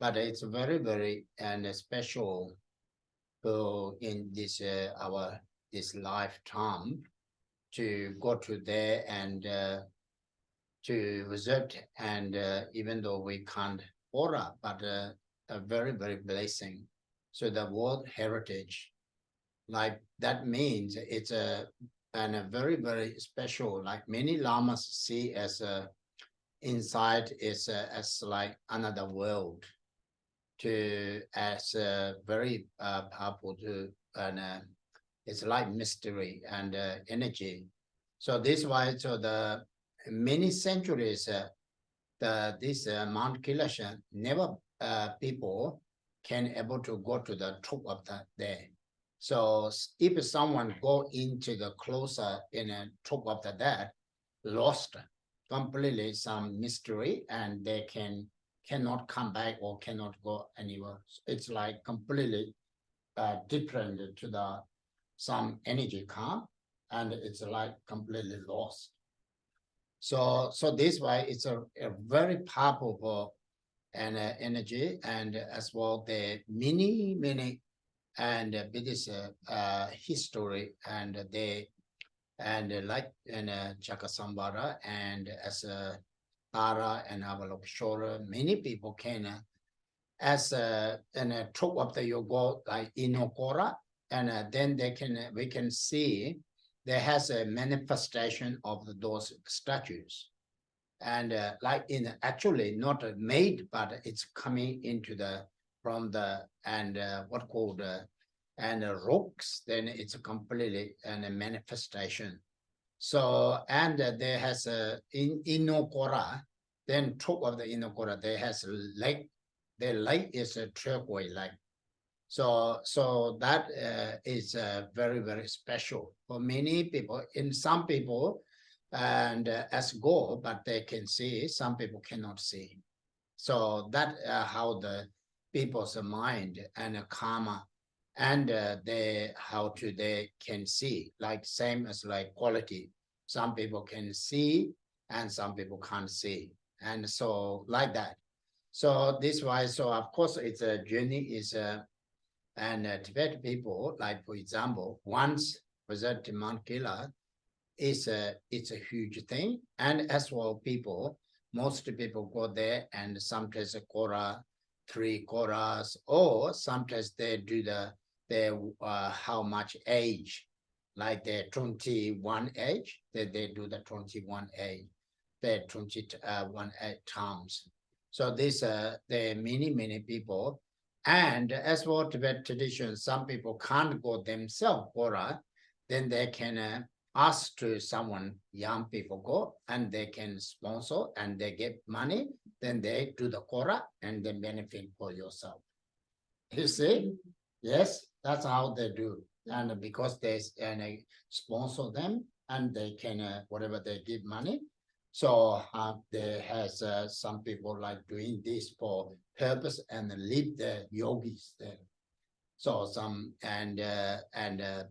but it's very, very and special in this our this lifetime to go to there and to visit. And even though we can't order, but a very, very blessing. So the World Heritage, like that means it's a very, very special, like many lamas see as a inside is as like another world, to as very powerful to, and it's like mystery and energy. So this why, so the many centuries this Mount Kailash never people can able to go to the top of that there. So if someone go into the closer in a top of that, lost completely some mystery, and they cannot come back or cannot go anywhere. It's like completely different to the some energy come, and it's like completely lost. So this way it's a very powerful and energy, and as well the many and Buddhist history, and they and like in Chakasambara and as Tara and Avalokiteshvara, many people can as in a top of the yoga like Inokora, and then they can we can see there has a manifestation of those statues, and like in actually not made, but it's coming into the from the and what called and rocks. Then it's a completely and a manifestation. So and there has a in Inokora, then top of the Inokora there has a lake. The lake is a turquoise lake. So that is very, very special for many people. In some people, and as go, but they can see. Some people cannot see. So that how the people's mind and karma, and they how to they can see, like same as like quality. Some people can see, and some people can't see, and so like that. So this why. So of course, it's a journey is and Tibet people, like for example, once visit Mount Kailash, it's a huge thing. And as well, people, most people go there, and sometimes a Kora, 3 Koras, or sometimes they do their how much age, like their 21 age, they do the 21 age, their 21 times. So this there are many people. And as for Tibet tradition, some people can't go themselves, Kora, then they can ask to someone, young people go, and they can sponsor, and they get money, then they do the Kora, and then benefit for yourself. You see? Yes, that's how they do. And because they sponsor them, and they can, whatever they give money. So there has some people like doing this for purpose and lead the yogis there. So some and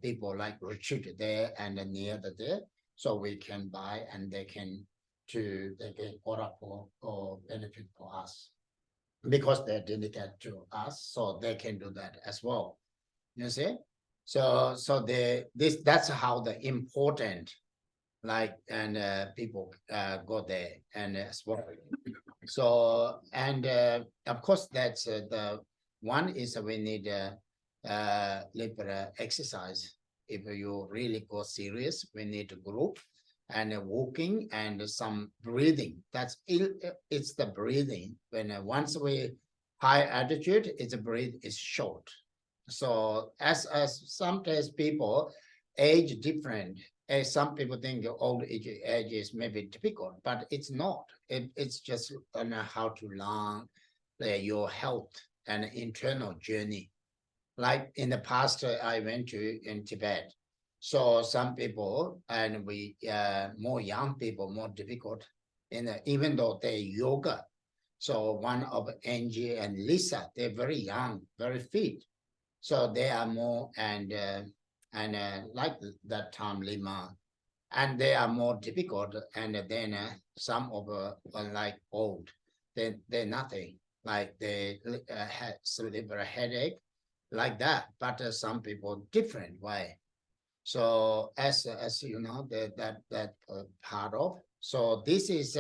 people like retreat there and near the there, so we can buy, and they can get order for benefit for us, because they're dedicated to us, so they can do that as well. You see, so that's how the important, like, and people go there and as well. So and of course that's the one is we need liberal exercise. If you really go serious, we need a group and walking and some breathing. That's it's the breathing. When once we high altitude, it's a breathe is short. So as sometimes people age different. Some people think old age is maybe difficult, but it's not. It's just how to learn your health and internal journey. Like in the past, I went to in Tibet. So some people, and we more young people, more difficult. And even though they yoga, so one of Angie and Lisa, they're very young, very fit. So they are more and like that time Lima, and they are more difficult. And then some of like old, they're nothing, like they had liver headache like that. But some people different way. So as you know, that part of. So this is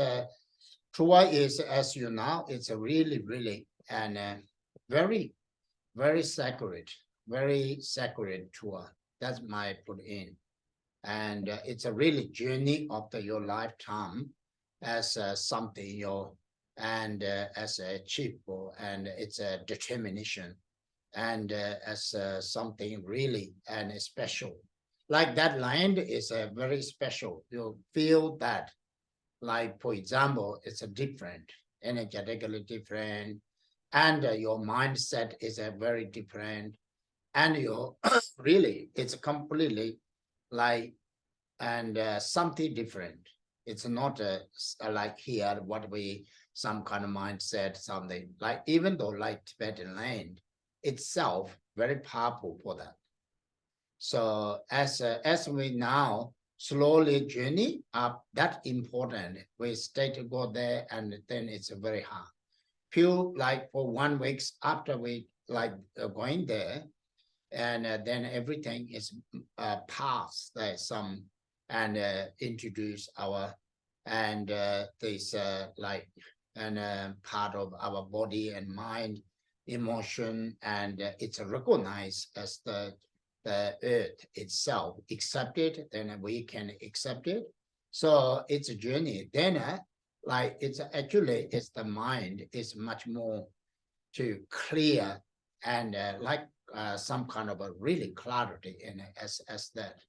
tour is, as you know, it's a really and very sacred tour. That's my put in, and it's a really journey of your lifetime as something and as achievable, and it's a determination, and as something really and special. Like that land is a very special. You feel that, like for example, it's a different, energetically different, and your mindset is a very different, and you really it's completely like and something different. It's not like here what we some kind of mindset, something like, even though like Tibetan land itself very powerful for that. So as we now slowly journey up, that important. We stay to go there, and then it's very hard. Few like for 1 week after we like going there, and then everything is past some and introduce our and this like and part of our body and mind, emotion, and it's recognized as the earth itself accepted, then we can accept it. So it's a journey. Then like it's actually it's the mind is much more to clear and like some kind of a really clarity in it as that.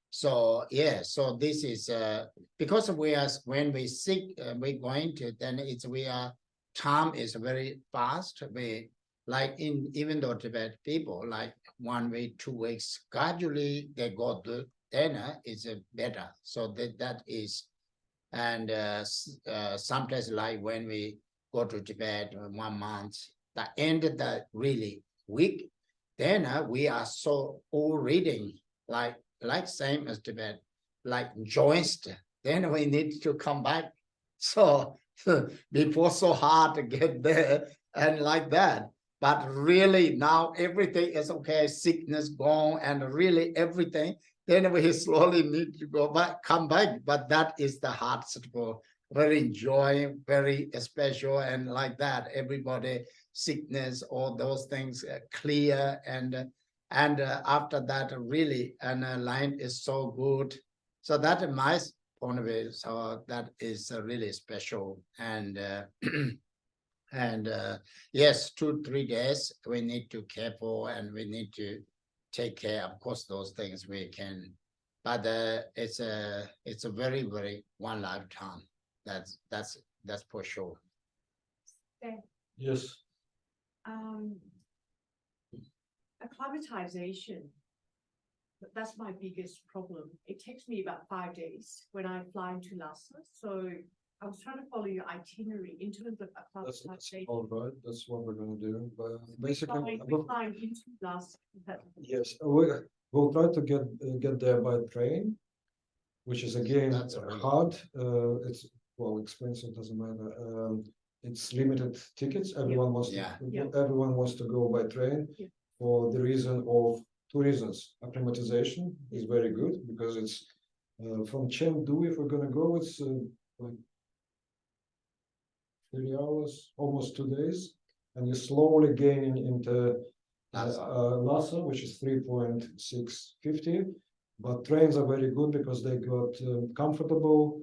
So yeah, so this is because we are when we seek we're going to, then it's we are time is very fast. We like in even though Tibet people like 1 week, 2 weeks, gradually they go to then is better. So that is, and sometimes like when we go to Tibet 1 month, the end of the really week, then we are so all reading like same as Tibet, like joints. Then we need to come back. So before so hard to get there and like that. But really now everything is okay, sickness gone and really everything. Then we slowly need to go back, come back. But that is the hardest for very enjoying, very special, and like that. Everybody sickness, all those things clear, and after that really and line is so good. So that is my point of view. So that is really special, and and yes, 2-3 days we need to careful, and we need to take care. Of course, those things we can, but it's a very one lifetime. That's for sure. Yes. Acclimatization. That's my biggest problem. It takes me about 5 days when I fly into Lhasa. So I was trying to follow your itinerary in terms of That's acclimatization. all right. That's what we're going to do. But basically, We're flying into Lhasa. yes, we'll try to get there by train, which is again That's really hard. It's well expensive. Doesn't matter. It's limited tickets. Everyone wants Yeah. to. Everyone wants to go by train Yeah. for the reason of 2 reasons. Acclimatization is very good because it's from Chengdu. If we're going to go, it's like 3 hours, almost 2 days, and you're slowly gaining into Lhasa, which is 3.650. But trains are very good because they got comfortable,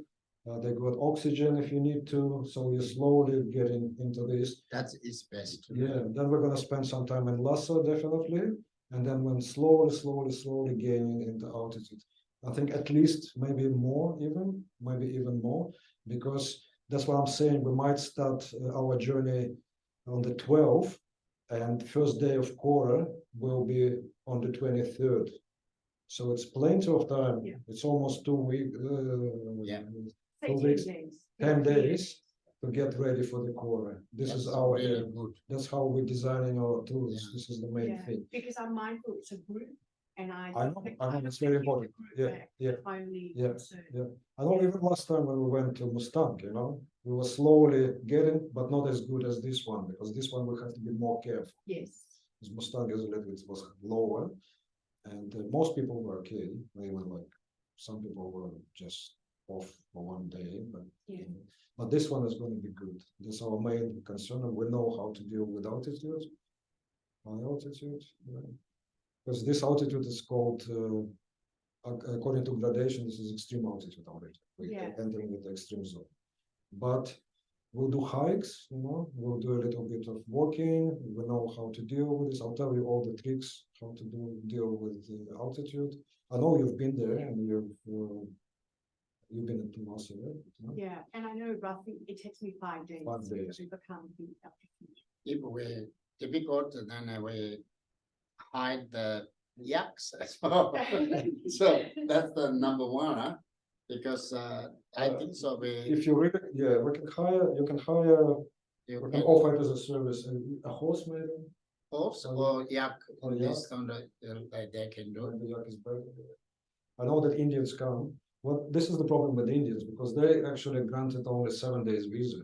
they got oxygen if you need to. So you're slowly getting into this. That is best. Yeah, then we're gonna spend some time in Lhasa definitely, and then when slowly gaining into altitude. I think at least maybe more even, maybe even more, because that's what I'm saying. We might start our journey on the 12th, and first day of quarter will be on the 23rd. So it's plenty of time. Yeah. It's almost 2 weeks. Yeah. 10 weeks, days. 10 days to get ready for the quarter. This is That's our really good. that's how we're designing our tours. Yeah. This is the main Yeah, thing. because I'm mindful it's a group, and I know, think I know, I'm it's very taking the important. group Yeah, back, yeah, finally yeah, concerned. yeah. I know even last time when we went to Mustang, you know, we were slowly getting, but not as good as this one, because this one we have to be more careful. Yes. Because Mustang is a little bit was lower. And most people were okay. They were like, some people were just off for one day, but Yeah. but this one is going to be good. That's our main concern, and we know how to deal with altitude. High altitude, because this altitude is called, according to gradation, this is extreme altitude already. We're Yeah. entering with the extreme zone. But we'll do hikes, we'll do a little bit of walking. We know how to deal with this. I'll tell you all the tricks how to deal with the altitude. I know you've been there and you've been at Timasa, right? Yeah, and I know roughly it takes me 5 days. 5 days. To become the altitude. If we difficult, then we hide the yaks as well. So that's the number one, huh? Because I think so. If you really, we can hire, you can we can offer it as a service, a horse maybe. horse or yak. Or This yak. on the they can do. The yak is better. I know that Indians come. Well, this is the problem with the Indians because they actually granted only 7 days visa.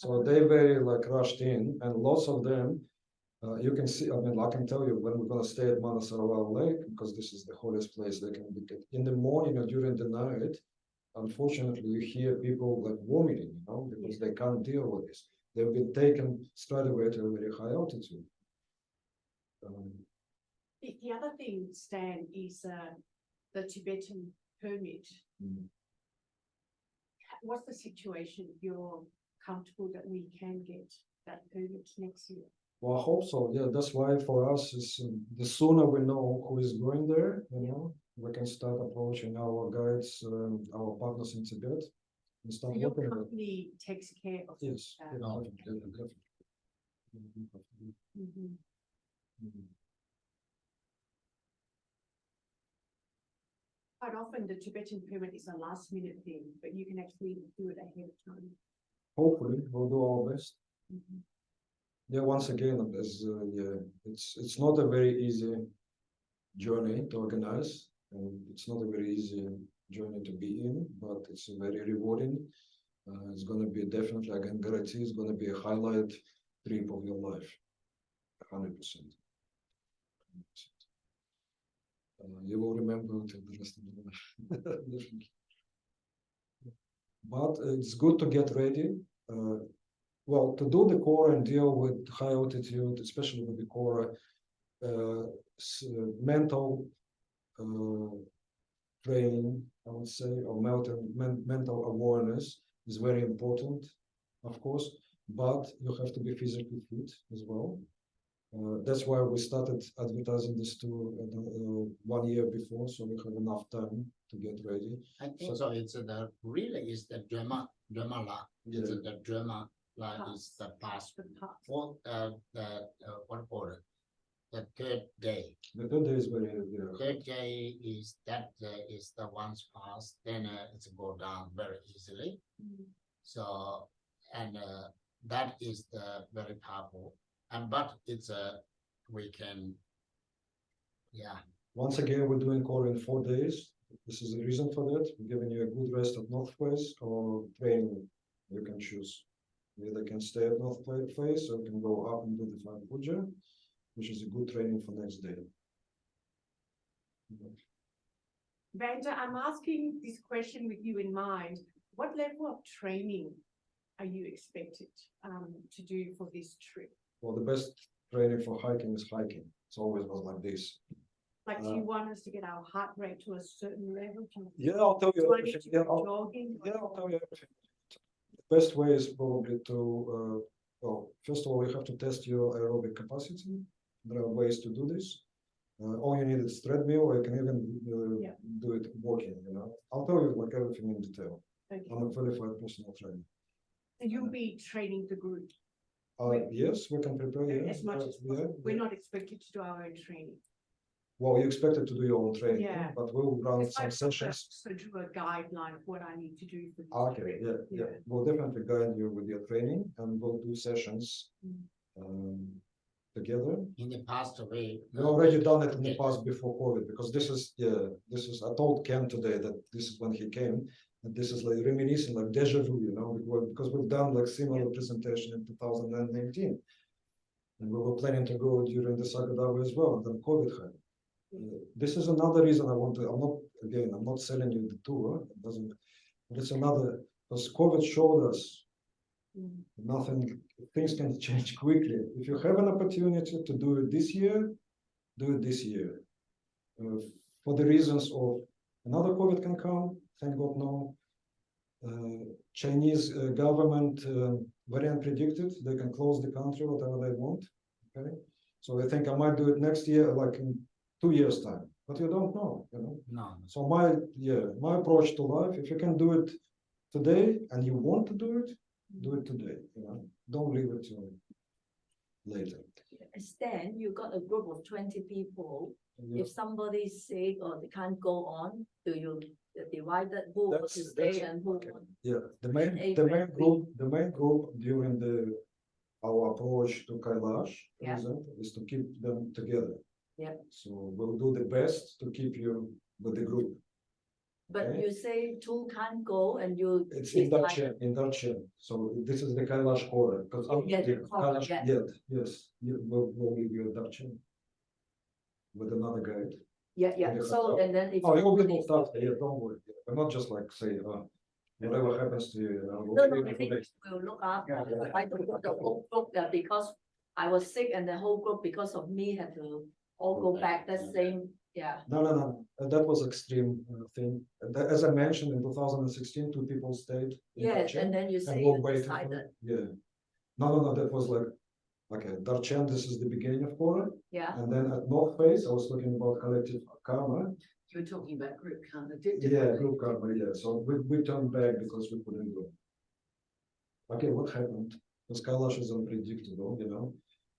So they very like rushed in, and lots of them, you can see. I mean, I can tell you when we're gonna stay at Manasarowar Lake because this is the holiest place they can be. In the morning or during the night, unfortunately, you hear people like vomiting, because they can't deal with this. They've been taken straight away to a very high altitude. The other thing, Stan, is the Tibetan permit. Mm. What's the situation? You're comfortable that we can get that permit next year? Well, I hope so. Yeah, that's why for us is the sooner we know who is going there, we can start approaching our guides, our partners in Tibet, and So start your working with them. company takes care of Yes, that. definitely. Mhm. Mhm. Quite often the Tibetan permit is a last minute thing, but you can actually do it ahead of time. Hopefully, we'll do our best. Mhm. Yeah, once again, it's not a very easy journey to organize, and it's not a very easy journey to be in, but it's very rewarding. It's going to be definitely, I can guarantee, it's going to be a highlight trip of your life, 100%. You will remember until the rest of your life. Definitely. But it's good to get ready. Well, to do the core and deal with high altitude, especially with the core, mental training, I would say, or mental awareness is very important, of course, but you have to be physically fit as well. That's why we started advertising this to 1 year before, so we have enough time to get ready. I think so. It's the really is the drama la. It's Yeah. the drama la is the past. The path. For what order? The third day. The third day is very, Third day is that is the one's past. Then it's go down very easily. Mhm. So and that is the very powerful. And but it's we can. Yeah. Once again, we're doing core in 4 days. This is the reason for that. We're giving you a good rest at North Face or training. You can choose. You either can stay at North Face or you can go up and do the Five Puja, which is a good training for next day. Vanda, I'm asking this question with you in mind. What level of training are you expected to do for this trip? Well, the best training for hiking is hiking. It's always was like this. Like, do you want us to get our heart rate to a certain level? Yeah, I'll tell you Do I need everything. to Yeah, go jogging? I'll tell you everything. The best way is probably to, well, first of all, you have to test your aerobic capacity. There are ways to do this. All you need is treadmill, or you can even do it walking, I'll tell you like everything in detail. Okay. I'm a qualified personal trainer. So you'll be training the group Yes, we can prepare. Yeah, as much as possible. We're not expected to do our own training. Well, you expected to do your own training, Yeah. but we'll run It's some like sessions. So do a guideline of what I need to do for this Okay, trip. yeah. We'll definitely guide you with your training, and we'll do sessions Mm. together. In the past we Already done it in the past before COVID, because this is, I told Ken today that this is when he came, and this is like reminiscing, like deja vu, because we've done like similar presentation in 2019. And we were planning to go during the Sagadava as well, and then COVID happened. This is another reason I want to. I'm not selling you the tour. It doesn't. But it's another because COVID showed us nothing. Things can change quickly. If you have an opportunity to do it this year, do it this year. For the reasons of another COVID can come. Thank God no. Chinese government very unpredicted. They can close the country whatever they want. Okay, so I think I might do it next year, like in 2 years' time. But you don't know, you know. No. So my approach to life: if you can do it today and you want to do it today. You know, don't leave it till later. Stan, you got a group of 20 people. Yeah. If somebody's sick or they can't go on, do you divide that who wants to stay and who? okay. Yeah, the main April. group during our approach to Kailash Yeah. is to keep them together. Yeah. So we'll do the best to keep you with the group. But Okay. you say two can't go and you. It's divide- induction. So this is the Kailash order because Yes, the order, yeah. yes, we'll give you induction with another guide. Yeah, yeah. Yeah. So and then if. Oh, you'll be somebody- booked after. Yeah, don't worry. We're not just like say, whatever happens to you. We'll No, give no, you I think information. we'll look after. Yeah. I don't want the whole group because I was sick and the whole group because of me had to all go back that same, yeah. No. That was extreme thing. As I mentioned, in 2016, 2 people stayed. in Yes, Darchen and then you and say we're you waiting for decided, it. Yeah. No. That was like, okay, Darchen, this is the beginning of Kora. yeah. And then at North Face, I was talking about collective karma. You're talking about group karma. Yeah, group karma, yeah. So we turned back because we couldn't go. Okay, what happened? Because Kailash is unpredictable, you know.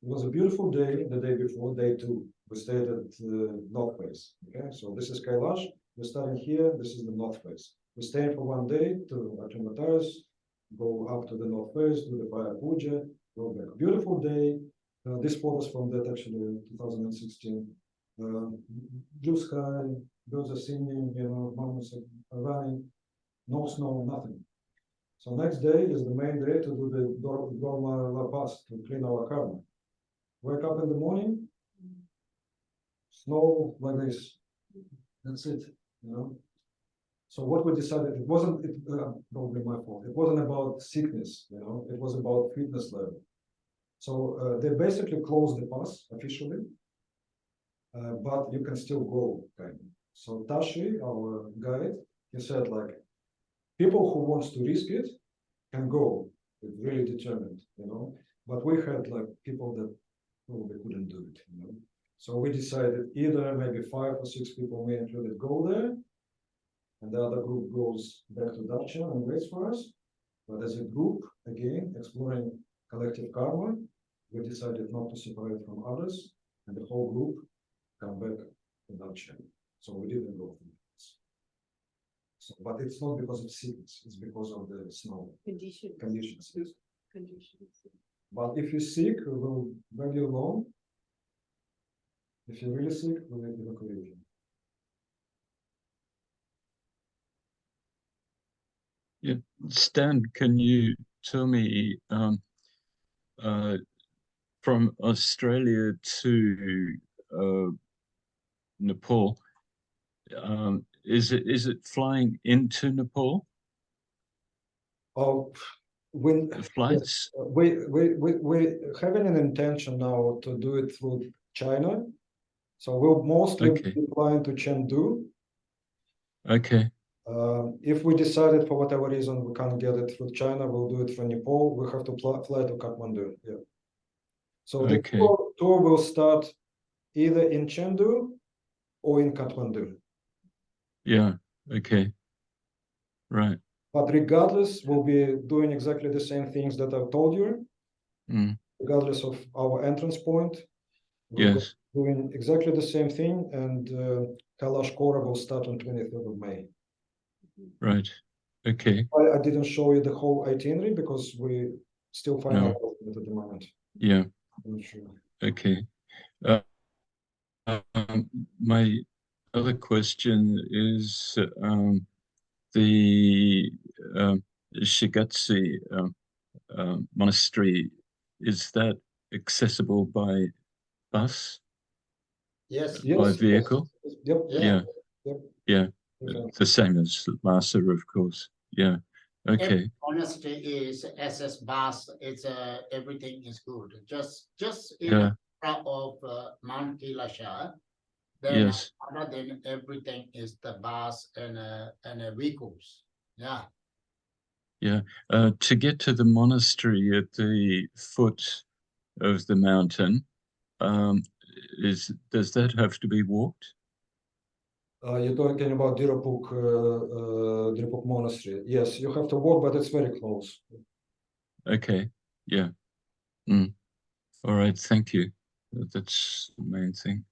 It was a beautiful day, the day before, day 2. We stayed at North Face. Okay, so this is Kailash. We're starting here. This is the North Face. We're staying for 1 day to acclimatize, go up to the North Face, do the fire puja, go back. Beautiful day. This photos from that actually 2016. Blue sky, birds are singing, you know, mountains are running, no snow, nothing. So next day is the main day to do the Dorma La Paz, to clean our karma. Wake up in the morning, snow like this. That's it, you know. So what we decided, it wasn't probably my fault. It wasn't about sickness, you know. It was about fitness level. So they basically closed the pass officially, but you can still go. Kind of. So Tashi, our guide, he said like, people who wants to risk it can go. It's really determined, you know. But we had like people that probably couldn't do it, you know. So we decided either maybe 5 or 6 people, me included, go there, and the other group goes back to Dacia and waits for us. But as a group, again, exploring collective karma, we decided not to separate from others, and the whole group come back to Dacia. So we didn't go through this. So, but it's not because of sickness, it's because of the snow Conditions. conditions. But if you're sick, we will bring you along. If you're really sick, we'll make evacuation. Stan, can you tell me from Australia to Nepal, is it flying into Nepal? Oh, when The flights? we having an intention now to do it through China, so we'll mostly Okay. be flying to Chengdu. Okay. If we decided for whatever reason we can't get it through China, we'll do it from Nepal. We have to fly to Kathmandu. Yeah. So the Okay. tour will start either in Chengdu or in Kathmandu. Yeah. Okay. Right. But regardless, we'll be doing exactly the same things that I've told you, Mm. regardless of our entrance point. We're Yes. doing exactly the same thing, and Kailash Kora will start on 23rd of May. Right. Okay. I didn't show you the whole itinerary because we still finalizing it at the moment. Yeah. I'm not sure. Okay. My other question is the Shigatse monastery, is that accessible by bus? Yes. Yes, by yes. vehicle? Yep. Yeah, Yep. yeah, Okay. the same as Lhasa, of course. Yeah, okay, Honesty is SS bus. It's everything is good. Just in yeah, front of Mount Kailash. Then yes. other than everything is the bus and vehicles. Yeah. Yeah, to get to the monastery at the foot of the mountain, does that have to be walked? You're talking about Dirapuk Monastery. Yes, you have to walk, but it's very close. Okay, yeah. Mm. All right, thank you. That's the main thing.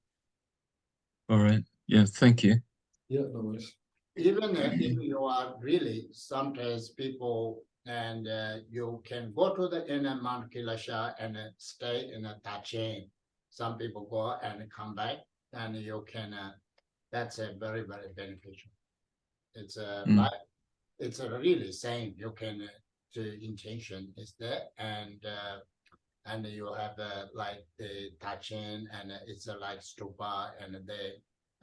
All right, yeah, thank you. Yeah, no worries. Even if you are really sometimes people and you can go to the inner Mount Kailash and stay in a Tachen. Some people go and come back and you can that's a very beneficial. It's a Mm. like it's a really same you can the intention is there and you have like the Tachen and it's like stupa and they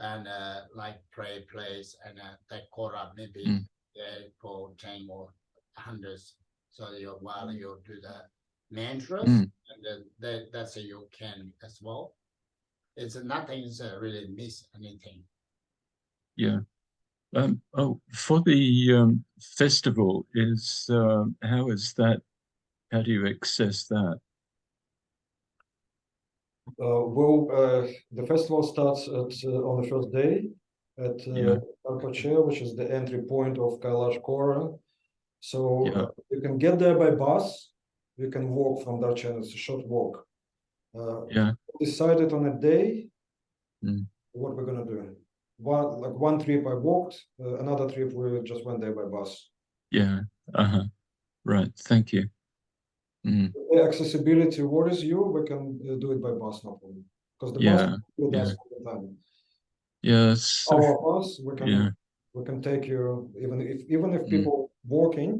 and like pray place and that Korah maybe Mm. for 10 or hundreds. So you while you do the mantras Mm. and that's you can as well. It's nothing's really miss anything. Yeah. Oh, for the festival how is that? How do you access that? The festival starts on the first day at Yeah. Arpache, which is the entry point of Kailash Kora. So Yeah. you can get there by bus. You can walk from Darchen. It's a short walk. Yeah. Decided on a day Mm. what we're gonna do. One trip I walked, another trip we just went there by bus. Yeah. Uh-huh. Right. Thank you. Mm. The accessibility worries you, we can do it by bus, no problem. Because the bus Yeah. with Yeah. us all the time. Yeah. So, Our bus, yeah. we can take you even if Mm. people walking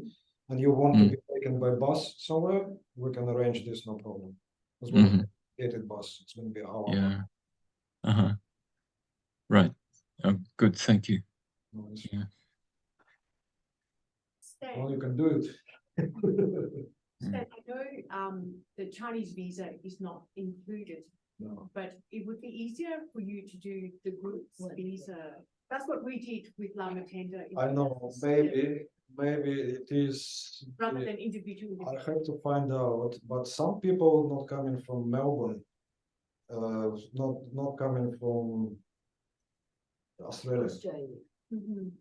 and you want to Mm. be taken by bus somewhere, we can arrange this, no problem. Because we have Mhm. a dedicated bus, it's gonna be our bus. Yeah. Uh-huh. Right. Good. Thank you. No worries. Yeah. Well, Stan, you can do it. Stan, I know the Chinese visa is not included, No. but it would be easier for you to do the group's visa. That's what we did with Lama Tender. in I know, 2007, maybe it is. Rather than individual. I have to find out, but some people not coming from Melbourne, not coming from Australia. Mhm.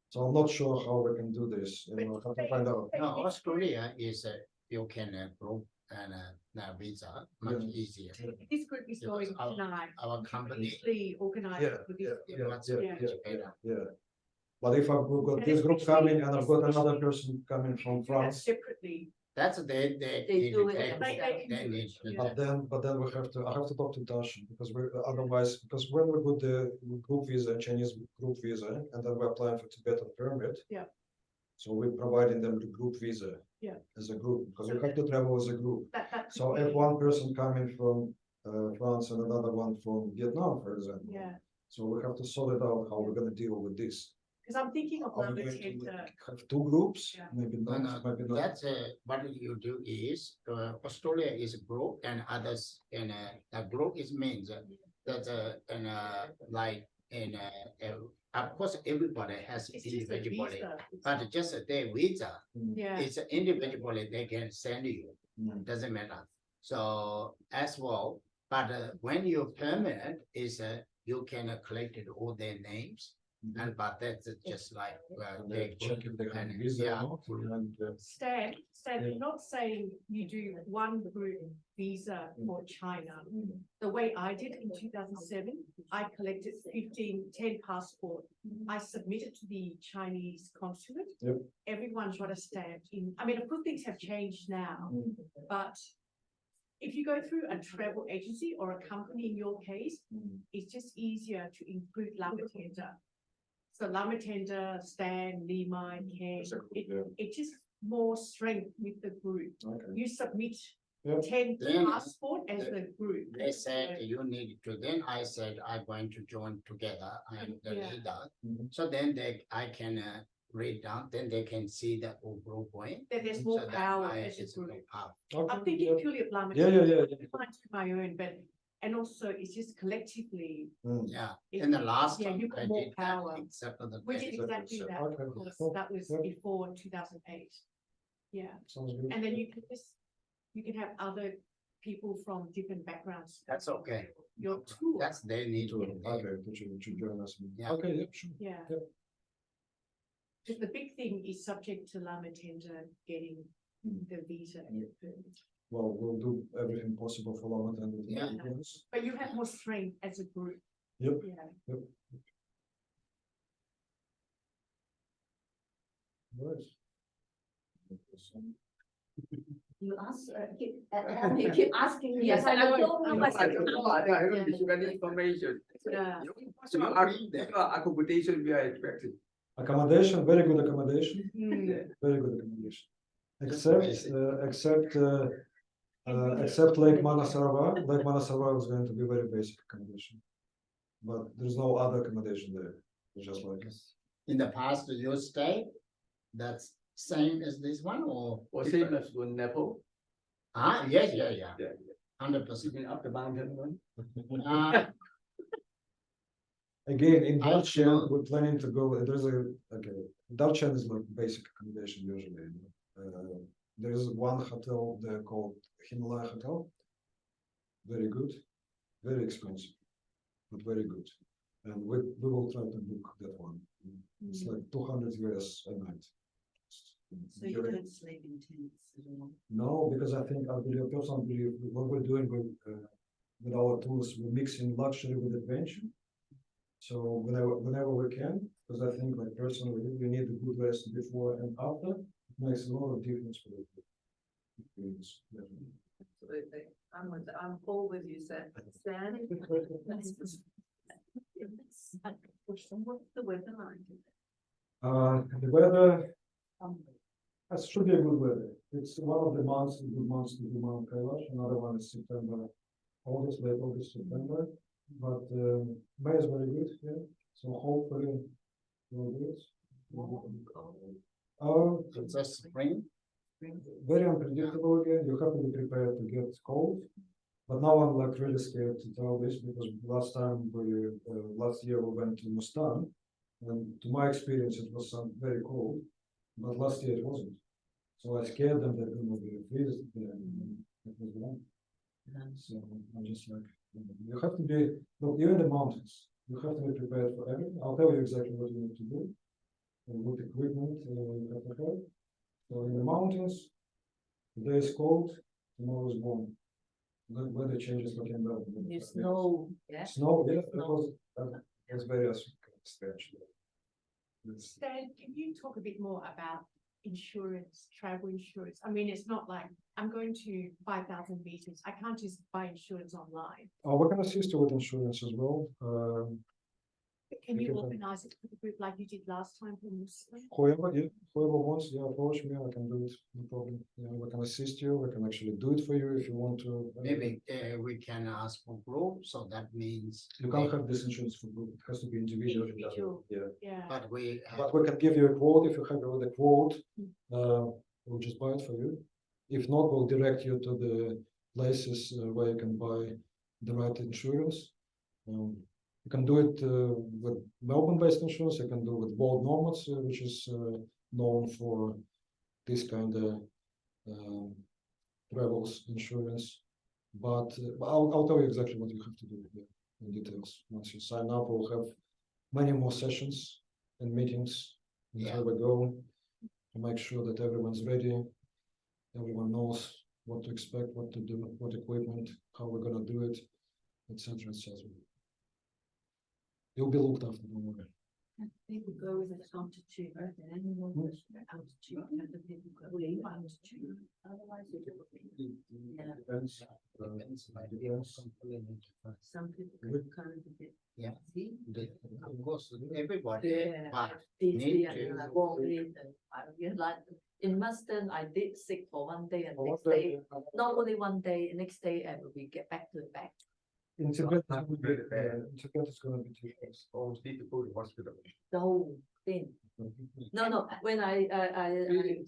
So I'm not sure how we can do this. I have to find out. No, Australia is you can group and visa much Yeah. easier. This group is Because going our- tonight. Our company Usually organized Yeah, for this. yeah. But if I've got this group coming and I've got another person coming from Do that France, separately. that's They do it themselves. They can do it, yeah. but then I have to talk to Dasha because otherwise, because when we got the group visa, Chinese group visa, and then we're applying for Tibetan permit. Yeah. So we're providing them the group visa. Yeah. As a group, because we have to travel as a group. That So could if be- one person coming from France and another one from Vietnam, for example. Yeah, So we have to sort it out how we're gonna deal with this. because I'm thinking of Are we Lama going to Tender. have two groups? Yeah. Maybe No, not, no, maybe not. that's what you do is Australia is a group and others in a group is means that in like in of course everybody has It's just a individually, visa. but just their visa Yeah, it's individually they can send you. Mm. Doesn't matter. So as well, but when you permanent is you can collect all their names. And but that's just like they Check if they have visa or not. And, Stan, Yeah. you're not saying you do one group visa for China. The way I did in 2007, I collected 10 passport. I submitted to the Chinese consulate. Yep. Everyone's got a stamp in. I mean, of course, things have changed now, Mm. but if you go through a travel agency or a company in your case, Mm. it's just easier to include Lama Tender. So Lama Tender, Stan, Lima, Ken, Exactly, yeah. it's just more strength with the group. Okay. You submit Yeah. 10 Then- passport as the group. They said you need to, then I said I'm going to join together, I am the Yeah. leader. Mhm. So then I can read down, then they can see the whole group going. That there's So more that power I- as a it's more group. power. Okay, I'm thinking yeah. purely of Lama. Yeah, yeah, yeah, I might do my own, but, and also it's just collectively. Yeah, it- in the last Yeah, time you got I more did that, power. except for the. We did Exactly, exactly so- that, okay, because cool, that was yeah. before 2008. Yeah, Sounds good. and then you can just, you can have other people from different backgrounds. That's okay. Your tour. That's they need to. Okay, to join us. Yeah. Okay, yeah, sure. Yeah. Yep. Because the big thing is subject to Lama Tender getting Mm. the visa. Well, we'll do everything possible for Lama and Yeah. But you have more strength as a group. Yep. Yeah. Nice. You ask, you keep asking me. Yes, I know. I don't know, I don't receive any information. Yeah. So accommodation we are expecting. Accommodation, very good accommodation, Mm. very good accommodation. Except Lake Manasarava. Lake Manasarava is going to be very basic accommodation. But there's no other accommodation there, it's just like. In the past, you stay, that's same as this one or? Or same as in Nepal. Ah, yes, yeah, Yeah. 100%. Even up the mountain one. Again, in I Darchen, know. we're planning to go, there's a, okay, Darchen is like basic accommodation usually. There is one hotel there called Himalaya Hotel. Very good, very expensive, but very good. And we will try to book that one. It's like 200 US a night. So you don't sleep in tents at all? No, because I think, I believe, personally believe what we're doing with our tools, we're mixing luxury with adventure. So whenever we can, because I think like personally, we need a good rest before and after, it makes a lot of difference for the experience. Absolutely. I'm full with you, Stan. What's the weather like? The weather, it should be a good weather. It's one of the months, good months to do Mount Kailash. Another one is September, August, late August, September. But May is very good, yeah. So hopefully we'll do it. It's a spring. Very unpredictable again. You have to be prepared to get cold. But now I'm like really scared to tell this because last year we went to Mustan, and to my experience it was very cold, but last year it wasn't. So I scared them that it will be freezing. It was wrong. So I'm just like, you have to be, look, you're in the mountains. You have to be prepared for everything. I'll tell you exactly what you need to do and what equipment you have to have. So in the mountains, today is cold, tomorrow is warm. The weather changes looking down. There's snow, yeah? Snow, yeah, that's very strange. It's- Stan, can you talk a bit more about insurance, travel insurance? I mean, it's not like I'm going to 5,000 meters. I can't just buy insurance online. we can assist you with insurance as well. But can you Okay. organize it for the group like you did last time for Muslim? Whoever wants, approach me, I can do it, no problem. Yeah, we can assist you, we can actually do it for you if you want to. Maybe we can ask for group, so that means. You can't have this insurance for group, it has to be individual. Individual. Yeah, Yeah. But we have, but we can give you a quote, if you have the quote, we'll just buy it for you. If not, we'll direct you to the places where you can buy the right insurance. You can do it with Melbourne-based insurance. You can do it with World Nomads, which is known for this kind of travels insurance. But I'll tell you exactly what you have to do here in details. Once you sign up, we'll have many more sessions and meetings until we go to make sure that everyone's ready. Everyone knows what to expect, what to do, what equipment, how we're gonna do it, etc., etc. You'll be looked after, don't worry. People go with an altitude, and anyone with altitude, and the people go with altitude, otherwise you don't. Yeah. depends, might be completely different. Some people go kind of a bit. Yeah. See? Of course, everybody, Yeah. but This, need and to- I walk in, and I realize In Mustang, I did sick for 1 day and Or next what day, not only 1 day, next day and we get back to the back. In Tibet, Not it will be, very bad. in Tibet it's gonna be 2 days. Almost need to go to hospital. The whole thing. No, when I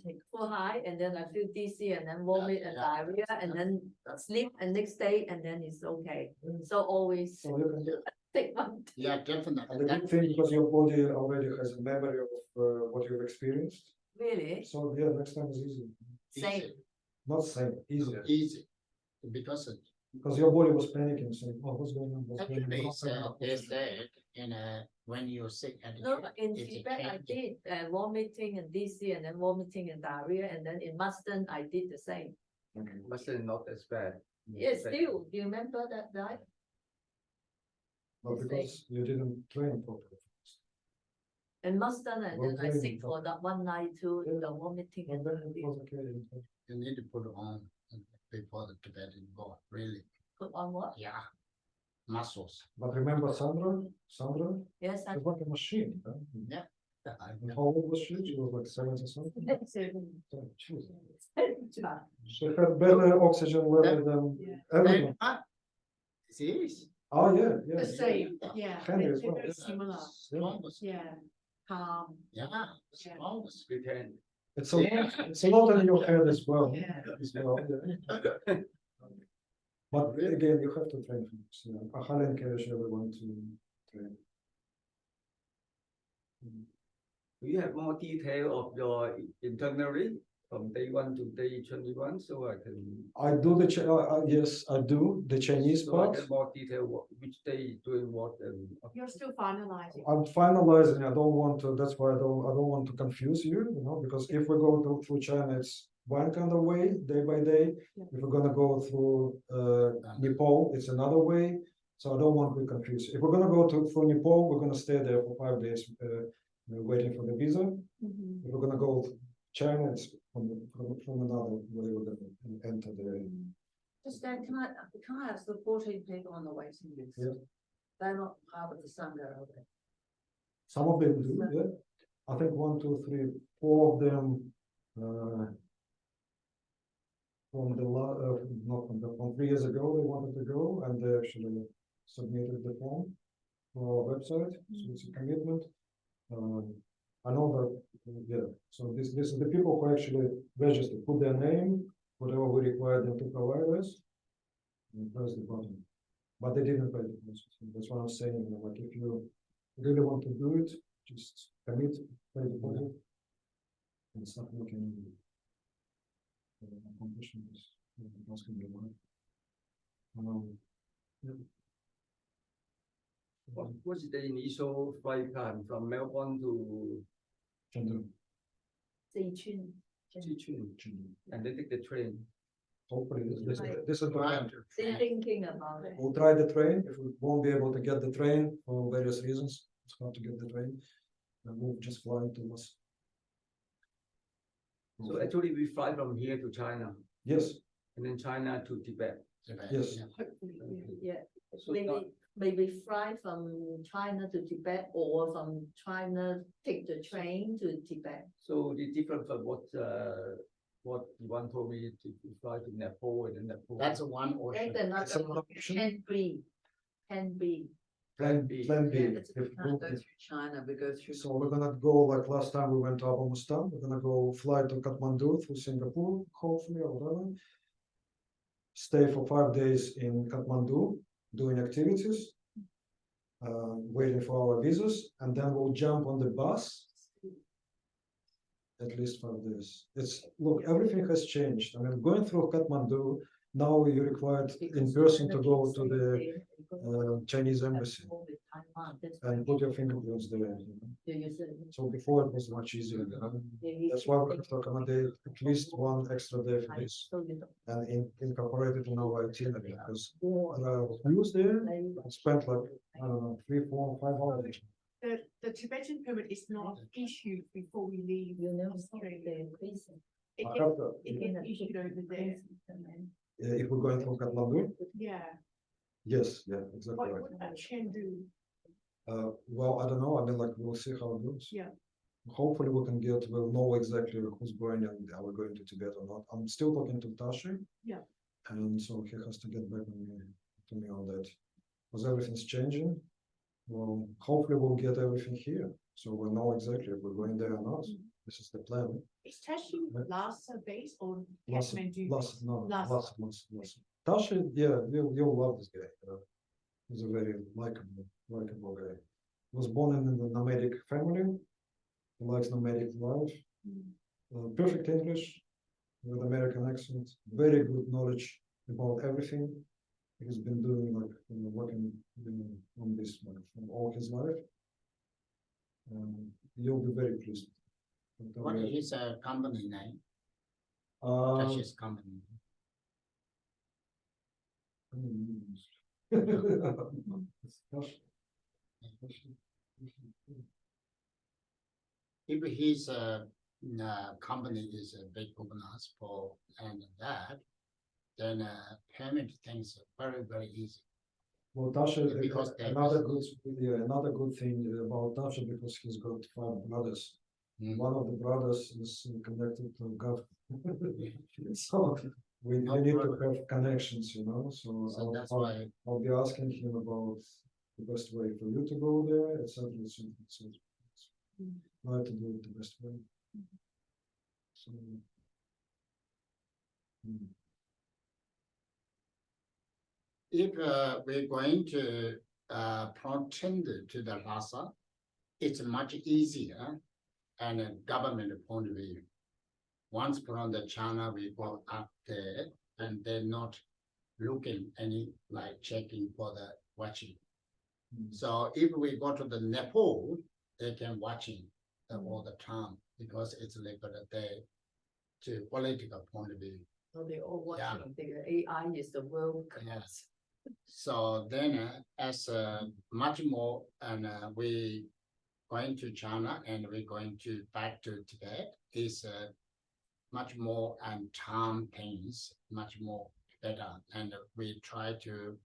take full high and then I feel dizzy and then vomit and diarrhea and then sleep and next day and then it's okay. So always So you can do. take 1 day. Yeah, definitely. And the That- good thing, because your body already has a memory of what you've experienced. Really? So yeah, next time is easy. Same. easy, Not same, easy. easy. Because Because your body was panicking, saying, oh, what's going on? What's going on? actually, What's going on? they said, when you're sick at the No, trip, in it's a Tibet I change. did vomiting and dizzy and then vomiting and diarrhea and then in Mustang I did the same. Mustang not as bad. Yes, still, do you remember that night? But because you didn't train properly. In Mustang and Well, then I then, sick for that 1 night too, Yeah. the vomiting Well, and then it diarrhea. was okay. You need to put on before the Tibetan go, really, Put on what? yeah. Muscles. But remember Sandra, Yes, I she was like a machine. Huh? Yeah. And how old was she? She was like 70 something. So she was- She had better oxygen level than Yeah. everyone. Serious? Oh, yeah, The yeah. same, yeah, Henry they're as well. very similar, Strongest. yeah, calm, Yeah, strongest. Pretend. It's a lot in your head as well. Yeah. As well, yeah. But again, you have to train for this. You know, I highly encourage everyone to train. Do you have more detail of your itinerary from day 1 to day 21? So I can. I do yes, I do the Chinese So I part. get more detail which day doing what and. you're still finalizing. I'm finalizing. I don't want to. That's why I don't want to confuse you. You know, because if we go through China, it's one kind of way, day by day. Yeah. If we're gonna go through Nepal, it's another way. So I don't want to confuse. If we're gonna go through Nepal, we're gonna stay there for 5 days, waiting for the visa. Mhm. If we're gonna go to China, it's from another way we're gonna enter the. Just can I ask the 14 people on the waiting list? Yeah. They're not part of the Sangha, are they? Some of them do, yeah. I think 1, 2, 3, 4 of them. From not from 3 years ago, they wanted to go and they actually submitted the form to our website, so it's a commitment. I know that, yeah, so this is the people who actually register, put their name, whatever we require them to provide us, and press the button. But they didn't pay the deposit. That's what I'm saying, you know, like if you really want to do it, just commit, pay the deposit, and start looking. Accomplishment is that's gonna be one. Yeah. What's the initial flight time from Melbourne to Chengdu. Zichun. Sichuan? And then take the train. Hopefully, this is the Right. plan. They're thinking about it. We'll try the train. If we won't be able to get the train for various reasons, it's hard to get the train. And we'll just fly to us. So actually we fly from here to China Yes, and then China to Tibet. Yes. Yeah. Hopefully, yeah. Yeah, So not- maybe fly from China to Tibet or from China, take the train to Tibet. So the difference from what Ivan told me to fly to Nepal and then Nepal. That's one ocean. Then That's another another option. can be. plan B. It's If we can't go we- through China, we go through. So we're gonna go like last time we went to Abu Mustan, we're gonna go fly to Kathmandu through Singapore, hopefully, or whatever. Stay for 5 days in Kathmandu, doing activities. Waiting for our visas, and then we'll jump on the bus. At least 5 days. Look, everything has changed. I mean, going through Kathmandu, now you're required in person to go to the Chinese embassy and put your fingerprints there. You know? So before it was much easier. You know? That's why we have to accommodate at least 1 extra day for this and incorporate it in our itinerary because use there, I spent like, I don't know, 3, 4, 5 hours. The Tibetan permit is not issued before we leave You know, Australia. It I gets, have to, it gets issued over there, if we're going through Kathmandu, yeah. yes, yeah, exactly right. What about Chengdu? Well, I don't know. I mean, like, we'll see how it goes. Yeah. hopefully we'll know exactly who's going and are we going to Tibet or not. I'm still talking to Tashi. Yeah. And so he has to get back to me on that. Because everything's changing. Well, hopefully we'll get everything here. So we'll know exactly if we're going there or not. This is the plan. Is Tashi Lhasa base or Lhasa, Kathmandu Lhasa, base? no, Lhasa. Lhasa. Tashi, yeah, you'll love this guy. He's a very likable guy. He was born in a nomadic family. He likes nomadic life. Perfect English with American accent. Very good knowledge about everything. He's been doing working on this from all his life. You'll be very pleased. What is his company name? Uh, Tashi's company. If his company is a big bonus for and that, then payment things are very, very easy. Well, Tasha, Because they- another good thing about Tasha, because he's got 5 brothers. One of the brothers is connected to God. So we need to have connections, you know. So that's why I'll be asking him about the best way for you to go there, etc. How to do it the best way. So, if we're going to pretend to the Lhasa, it's much easier and a government point of view. Once from the China, we go up there and they're not looking any like checking for the watching. So if we go to the Nepal, they can watching all the time because it's like they to political point of view. So they all Yeah. watching, the AI is the world Yes. So then as much more and we going to China and we're going to back to Tibet is much more and time things much more better and we try to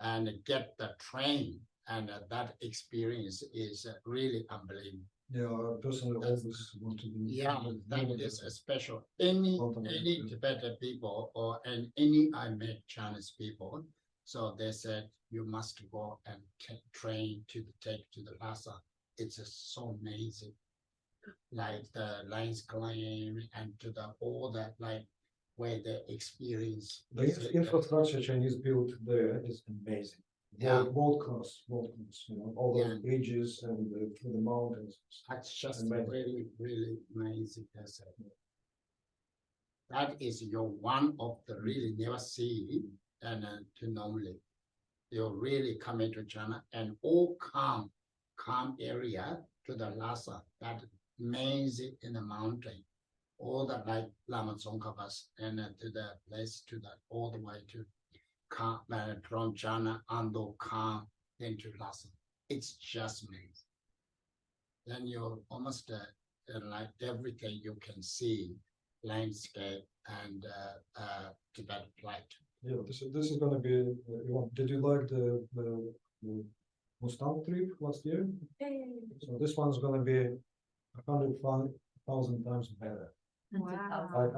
and get the train and that experience is really unbelievable. yeah, I personally always want to be. Yeah, that is a special. Any Tibetan people or any I met Chinese people, so they said you must go and train to take to the Lhasa. It's so amazing. Like the lines climb and to the all that like where the experience. The infrastructure Chinese built there is amazing. Yeah. World class, you know, all those Yeah. bridges and through the mountains. That's just Amazing. really, really amazing. That is your one of the really never see and to normally. You really come into China and all calm area to the Lhasa, that amazing in the mountain. All the like Lama Tsongkhapa and to the place to the all the way to calm from China Ando calm into Lhasa. It's just amazing. Then you almost like everything you can see, landscape and Tibet flight. Yeah, this is gonna be. Did you like the Mustang trip last year? So this one's gonna be 105,000 times better. Wow.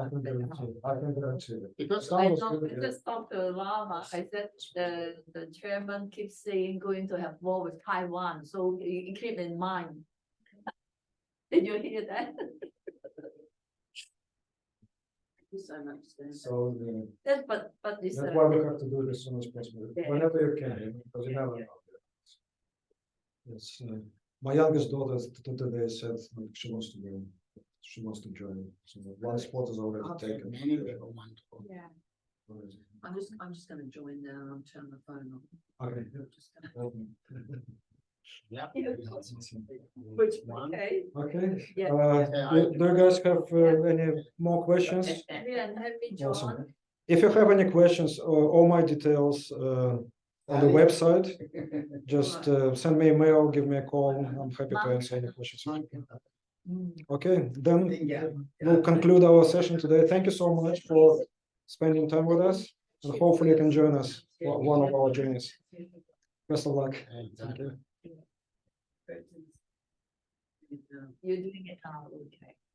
I can guarantee it. Because Mustang I was know, good, I yeah. just talked to Lama, I said, the chairman keeps saying going to have war with Taiwan, so you keep in mind. Did you hear that? Thank you so much. So Yes, but this, that's why we have to do it as soon as possible, Yeah. whenever you can, because you never know. Yes, my youngest daughter today said like, she wants to go. She wants to join. So one spot is already taken. many people want to go. Yeah. I'm just gonna join now, I'll turn the phone on. Okay. Just gonna- Yeah. Which, One. okay. Okay. Yeah. Do you guys have any more questions? Yeah, and have me Awesome. join. If you have any questions, all my details on the website, just send me a mail, give me a call. I'm happy to answer any questions. Okay, then we'll conclude our session today. Thank you so much for spending time with us, and hopefully you can join us for one of our journeys. Best of luck. Thank you. Exactly. You're doing it now, okay.